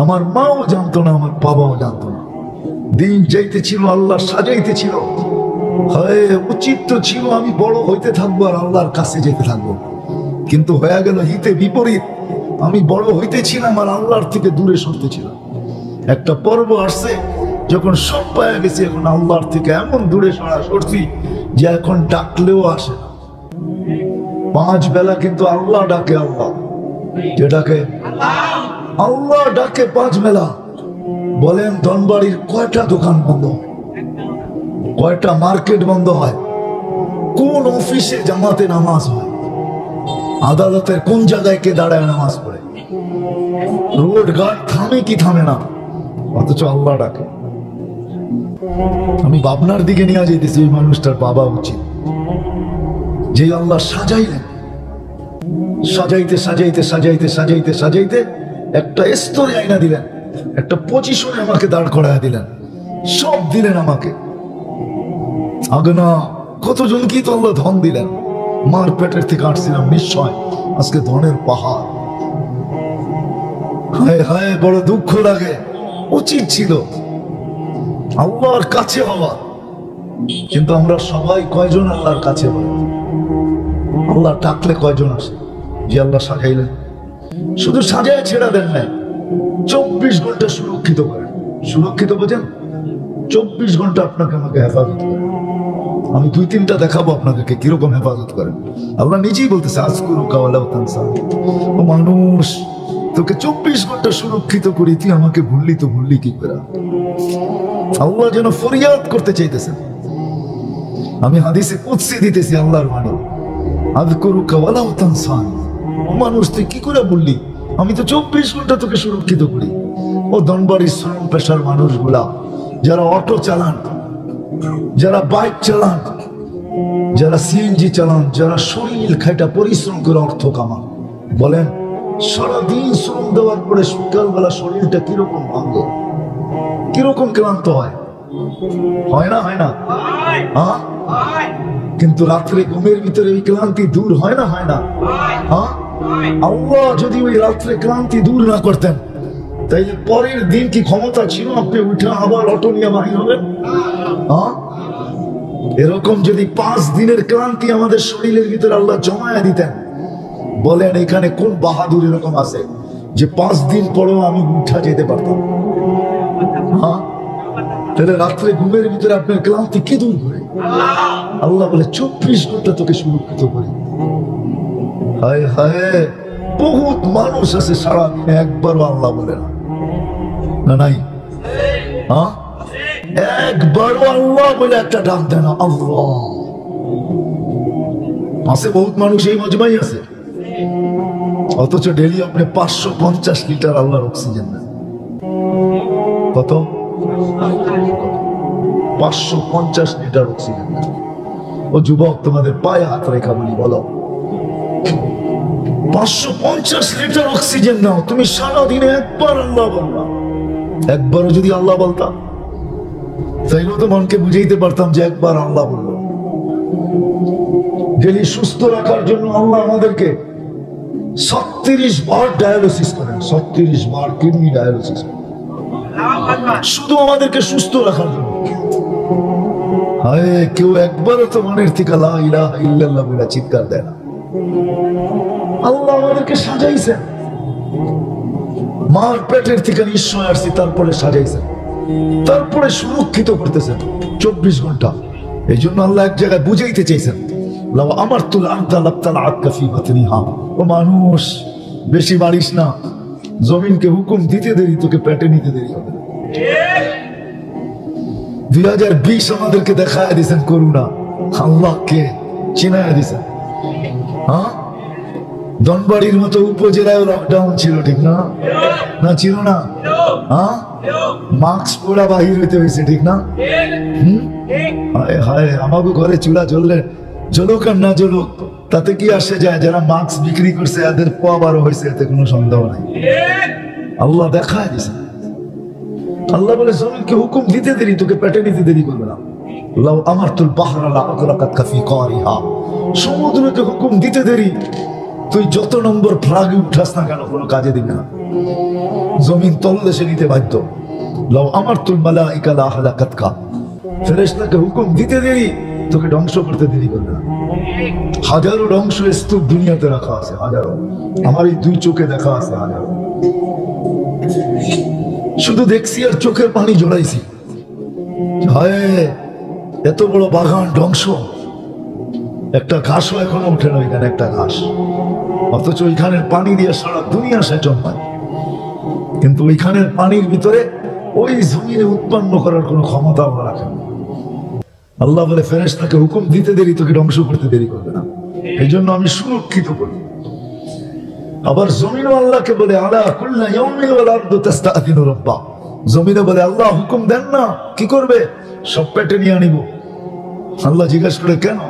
আমার মাও জানতো না, আমার বাবাও জানতো না। দিন যাইতেছিল, আল্লাহ সাজাইতেছিল। হয় উচিত তো ছিল আমি বড় হইতে থাকবো আর আল্লাহর কাছে যেতে থাকবো, কিন্তু হয়ে গেল হিতে বিপরীত। আমি বড় হইতেছিলাম আর আল্লাহর থেকে দূরে সরতেছিলাম। একটা পর্ব আসছে যখন সব পায়ে গেছি, এখন আল্লাহর থেকে এমন দূরে সরছি যে এখন ডাকলেও আসে না। 5 বেলা কিন্তু আল্লাহ ডাকে, আল্লাহ কে ডাকে? আল্লাহ ডাকে 5 বেলা। বলেন ধনবাড়ির কয়টা দোকান বন্ধ, কয়টা মার্কেট বন্ধ হয়? কোন অফিসে জামাতে নামাজ হয়? আদালতের কোন জায়গায় কে দাঁড়ায় নামাজ পড়ে? রোড ঘাট থামে কি থামে না? অথচ আল্লাহ ডাকে। আমি ভাবনার দিকে নিয়ে যেতেছি, ওই মানুষটার বাবা উচিত যে আল্লাহ সাজাইলেন। সাজাইতে সাজাইতে সাজাইতে সাজাইতে সাজাইতে একটা স্তরে আইনা দিলেন, একটা পজিশনে আমাকে দাঁড় করায় দিলেন, সব দিলেন আমাকে। আগনা কতজনকেই তো আল্লাহ ধন দিলেন। মার পেটের থেকে আসছিলাম নিশ্চয়, আজকে ধনের পাহাড়। হায় হায়, বড় দুঃখ লাগে। উচিত ছিল আল্লাহর কাছে হওয়া, কিন্তু আমরা সবাই কয়জন আল্লাহর কাছে হই? আল্লাহ ডাকলে কয়জন আসে? যে আল্লাহ সাজাইলেন, শুধু সাজায় ছেড়া দেন নাই, 24 ঘন্টা সুরক্ষিত করেন। সুরক্ষিত বোঝেন? 24 ঘন্টা আপনাকে আমাকে হেফাজত করেন। আমি 2-3টা দেখাবো আপনাদেরকে কিরকম হেফাজত করেন। আল্লাহ নিজেই বলতেছে আজকুরুকা ওয়া লা তানসা। ও মানুষ, তোকে 24 ঘন্টা সুরক্ষিত করি, তুই আমাকে ভুললি তো ভুললি কি করে? আল্লাহ যেন ফরিয়াদ করতে চাইতেছেন। আমি হাদিসে কুদসি দিতেছি আল্লাহর বাণী, আযকুরুকা ওয়া লা তানসানি। ও মানুষ, তুই কি করে বললি আমি তো 24 ঘন্টা তোকে সুরক্ষিত করি? ও ধনবাড়ির শ্রম পেশার মানুষগুলা, যারা অটো চালান, যারা বাইক চালান, যারা সিএনজি চালান, যারা শরীর খাইটা পরিশ্রম করে অর্থ কামান, বলেন সারাদিন শ্রম দেওয়ার পরে সকালবেলা শরীরটা কিরকম ভাঙে, কিরকম ক্লান্ত হয়? হয় না? হয় না? হ্যাঁ, কিন্তু রাত্রে ঘুমের ভিতরে ওই ক্লান্তি দূর হয় না? হয় না? হ্যাঁ, আল্লাহ যদি ওই রাত্রে ক্লান্তি দূর না করতেন, তাইলে পরের দিন কি ক্ষমতা ছিল আপনি উঠে আবার অটো নিয়ে বাহির হবেন? এরকম যদি 5 দিনের ক্লান্তি আমাদের শরীরের ভিতরে আল্লাহ জমায়া দিতেন, বলেন এখানে কোন বাহাদুর এরকম আছে যে 5 দিন পরেও আমি উঠা যেতে পারতাম? তাহলে রাত্রে ঘুমের ভিতরে আপনার ক্লান্তি কি দূর করে? আল্লাহ বলে 24 ঘন্টা তোকে সুরক্ষিত করি। হায় হায়, বহুত মানুষ আছে সারা একবারও আল্লাহ বলে না। না নাই? একবারও আল্লাহ বলে একটা ডাক দেয় না। আল্লাহ আছে, বহুত মানুষ এই মজমাই আছে, অথচ ডেলি আপনি 550 লিটার আল্লাহর অক্সিজেন দেন। কত? 550 লিটার অক্সিজেন দেন। ও যুবক, তোমাদের পায়ে হাত রেখা বলি, বলো 550 লিটার অক্সিজেন নাও, তুমি সারাদিনে একবার আল্লাহ বলবা। একবারও যদি আল্লাহ বলতাম, তাইলেও তো মনকে বুঝাইতে পারতাম যে একবার আল্লাহ বলল। ডেলি সুস্থ রাখার জন্য আল্লাহ আমাদেরকে 36 বার ডায়ালিসিস করেন, 36 বার কিডনি ডায়ালিসিস, শুধু আমাদেরকে সুস্থ রাখার জন্য। হায়, কেউ একবারও তো মনের থেকে লা ইলাহা ইল্লাল্লাহ বলে চিৎকার দেয় না। আল্লাহ আমাদেরকে সাজাইছেন, মার পেটের থেকে নিশ্চয় আসছি, তারপরে সাজাইছেন, তারপরে সুরক্ষিত করতেছেন 24 ঘন্টা। এই জন্য আল্লাহ এক জায়গায় বুঝাইতে চাইছেন, আমার তুল ও মানুষ, বেশি বাড়িস না, জমিনকে হুকুম দিতে দেরি, তোকে পেটে নিতে দেরি হবে। 2020 আমাদেরকে দেখায় দিয়েছেন করুণা, আল্লাহকে চিনায় দিয়েছেন। হ্যাঁ, ধনবাড়ির মতো উপজেলায় লকডাউন ছিল, ঠিক না? না ছিল না? হ্যাঁ, মাস্ক পরা বাহির হইতে হয়েছে, ঠিক না? হায় হায়, আমাকে ঘরে চুলা জ্বললে জ্বলুক আর না জ্বলুক তাতে কি আসে যায়? যারা মাস্ক বিক্রি করছে এদের পোয়া বারো হয়েছে, এতে কোনো সন্দেহ নাই। আল্লাহ দেখায় দিছে। আল্লাহ বলে জমিনকে হুকুম দিতে দেরি, তোকে পেটে নিতে দেরি করবে না। লাউ আমারতুল বাহরা লা আগরাকাত কাফি কারিহা, সমুদ্রকে হুকুম দিতে দেরি, তুই যত নম্বর ফ্লাগে উঠাস না কেন কোনো কাজে দিবে না, জমিন তলদেশে নিতে বাধ্য। লাউ আমারতুল মালাইকা লা হালাকাতকা, ফেরেশতাকে হুকুম দিতে দেরি, তোকে ধ্বংস করতে দেরি করবে না। হাজারো ধ্বংস স্তূপ দুনিয়াতে রাখা আছে, হাজারো, আমার এই দুই চোখে দেখা আছে হাজারো। শুধু দেখছি আর চোখের পানি জড়াইছি। হায়, এত বড় বাগান ধ্বংস, একটা ঘাসও এখনো উঠে না ওইখানে, একটা ঘাস, অথচ ওইখানের পানি দিয়ে সারা দুনিয়া সেচন পায়, কিন্তু ওইখানের পানির ভিতরে ওই জমিনে উৎপন্ন করার কোনো ক্ষমতা আমরা রাখেন। আল্লাহ বলে ফেরেশতাকে হুকুম দিতে দেরি, তোকে ধ্বংস করতে দেরি করবে না, এই জন্য আমি সুরক্ষিত করি। আবার জমিনও আল্লাহকে বলে আলা কুল্লা ইয়াউমিন ওয়াল আরদু তাস্তাযিনু রাব্বা, জমিনে বলে আল্লাহ হুকুম দেন না, কি করবে? সব পেটে নিয়ে আনিব। আল্লাহ জিজ্ঞাসা করে কেন?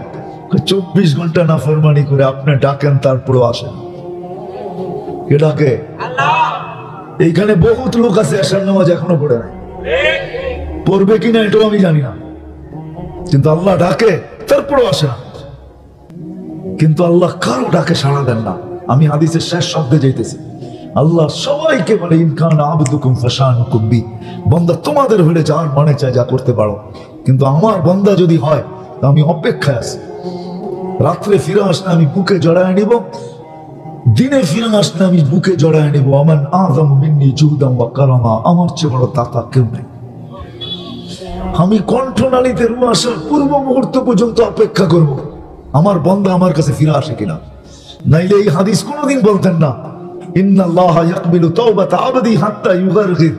24 ঘন্টা নাফরমানি করে আপনি ডাকেন, তারপরও আসেন। কে ডাকে? আল্লাহ। এইখানে বহুত লোক আছে এশার নামাজ এখনো পড়ে নাই, পড়বে কিনা এটাও আমি জানি না, কিন্তু আল্লাহ ডাকে তারপরও আসে না। কিন্তু আল্লাহ কারো ডাকে সাড়া দেন না। আমি হাদিসের শেষ শব্দে যাইতেছি, আল্লাহ সবাইকে বলে ইনকান আবদুকুম ফাশানুকুম বি, বান্দা তোমাদের হলে যার মনে চায় যা করতে পারো, কিন্তু আমার বান্দা যদি হয় তো আমি অপেক্ষায় আছি। রাত্রে ফিরে আসলে আমি বুকে জড়ায় নিব, দিনে ফিরে আসলে আমি বুকে জড়ায় নিব। আমান আযমু মিন্নি জুদাম ওয়া কারামা, আমার চেয়ে বড় দাতা কেউ নেই। আমি কণ্ঠনালীতে রু আসার পূর্ব মুহূর্ত পর্যন্ত অপেক্ষা করব আমার বান্দা আমার কাছে ফিরে আসে কিনা, নাইলে এই হাদিস কোনোদিন বলতেন না ইন্নাল্লাহা ইয়াকবিলু তাওবাতা আবদি হাত্তা ইউগারগির।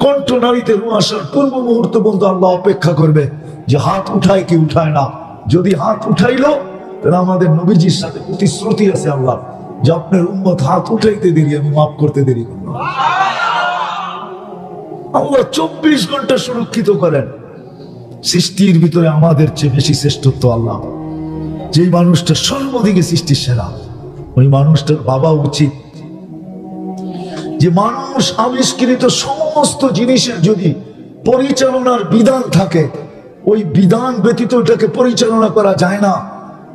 কণ্ঠনালীতে রু আসার পূর্ব মুহূর্ত পর্যন্ত আল্লাহ অপেক্ষা করবে যে হাত উঠায় কি উঠায় না। যদি হাত উঠাইলো তাহলে আমাদের নবীজির সাথে প্রতিশ্রুতি আছে আল্লাহ যে আপনার উম্মত হাত উঠাইতে দেরি, আমি মাফ করতে দেরি করব। আল্লাহ 24 ঘন্টা সুরক্ষিত করেন। সৃষ্টির ভিতরে আমাদের চেয়ে বেশি শ্রেষ্ঠত্ব আল্লাহ। যে মানুষটা সর্বদিকে সৃষ্টির সেরা, ওই মানুষটার বাবা উচিত যে মানুষ আবিষ্কৃত সমস্ত জিনিসের যদি পরিচালনার বিধান থাকে, ওই বিধান ব্যতীত এটাকে পরিচালনা করা যায় না,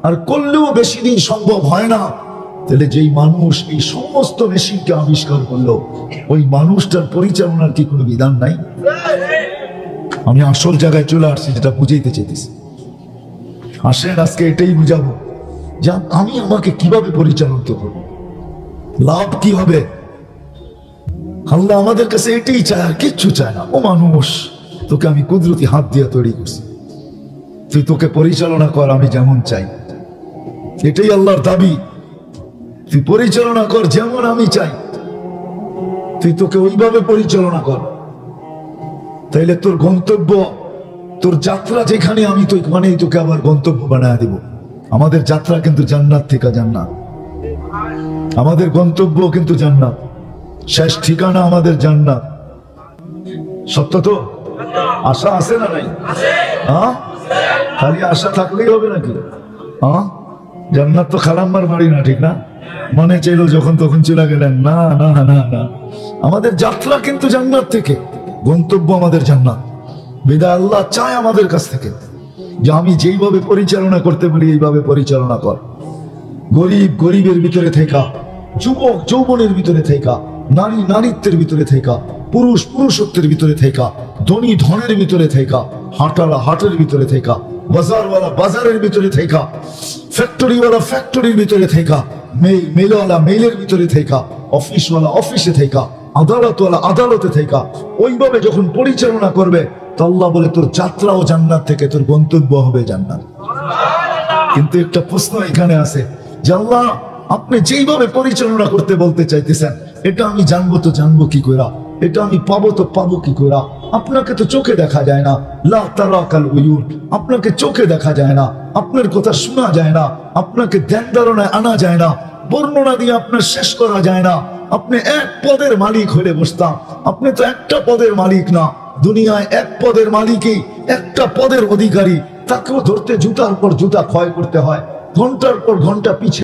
আর করলেও বেশি দিন সম্ভব হয় না, তাহলে যেই মানুষ এই সমস্ত মেশিনকে আবিষ্কার করলো, ওই মানুষটার পরিচালনার কি কোনো বিধান নাই? আমি আসল জায়গায় চলে আসছি, যেটা বুঝাইতে চাইতেছি। আসেন আজকে এটাই বুঝাবো যে আমি আমাকে কিভাবে পরিচালিত করব, লাভ কি হবে। আল্লাহ আমাদের কাছে এটাই চায়, আর কিচ্ছু চায় না। ও মানুষ, তোকে আমি কুদরতি হাত দিয়ে তৈরি করছি, তুই তোকে পরিচালনা কর আমি যেমন চাই, এটাই আল্লাহর দাবি। তুই পরিচালনা কর যেমন আমি চাই, তুই তোকে ওইভাবে পরিচালনা কর, তাইলে তোর গন্তব্য, তোর যাত্রা যেখানে, আমি তো ওখানেই তোকে আবার গন্তব্য বানায় দিব। আমাদের যাত্রা কিন্তু জান্নাত থেকে জান্নাত, আমাদের গন্তব্য কিন্তু জান্নাত, শেষ ঠিকানা আমাদের জান্নাত। সত্য তো? আশা আছে না নাই? হ্যাঁ, খালি আশা থাকলেই হবে নাকি? হ্যাঁ, জান্নাত তো খালাম্মার বাড়ি না, ঠিক না? মনে চাইলো যখন তখন চলে গেলেন, না না না না, আমাদের যাত্রা কিন্তু জান্নাত থেকে, গন্তব্য আমাদের জান্নাত। বিদায় আল্লাহ চায় আমাদের কাছ থেকে যে আমি যেইভাবে পরিচালনা করতে পারি এইভাবে পরিচালনা কর। গরিব গরিবের ভিতরে থেকা, যুবক যৌবনের ভিতরে থেকা, নারী নারীত্বের ভিতরে থেকা, পুরুষ পুরুষত্বের ভিতরে থেকা, ধনী ধনের ভিতরে থেকা, হাটালা হাটের ভিতরে থেকা, বাজারওয়ালা বাজারের ভিতরে থেকা, ফ্যাক্টরিওয়ালা ফ্যাক্টরির ভিতরে থেকা, মেলওয়ালা মেলের ভিতরে থেকা, অফিসওয়ালা অফিসে থেকা, আদালতওয়ালা আদালতে থেকা, ওইভাবে যখন পরিচালনা করবে তো আল্লাহ বলে তোর যাত্রাও জান্নাত থেকে, তোর গন্তব্য হবে জান্নাত। কিন্তু একটা প্রশ্ন এখানে আছে যে আল্লাহ আপনি যেইভাবে পরিচালনা করতে বলতে চাইতেছেন, এটা আমি জানবো তো জানবো কি করে, এটা আমি পাবো তো পাবো কি করে, আপনাকে তো চোখে দেখা যায় না, লা তারাকাল উয়ুন, আপনাকে চোখে দেখা যায় না, আপনার কথা শোনা যায় না, আপনাকে ধ্যান ধারণায় আনা যায় না, বর্ণনা দিয়ে আপনার শেষ করা যায় না। আপনি এক পদের মালিক হলে বসতাম, আপনি তো একটা পদের মালিক না। দুনিয়ায় এক পদের মালিকই একটা পদের অধিকারী, তাকেও ধরতে জুতার পর জুতা ক্ষয় করতে হয়, ঘন্টার পর ঘন্টা পিছে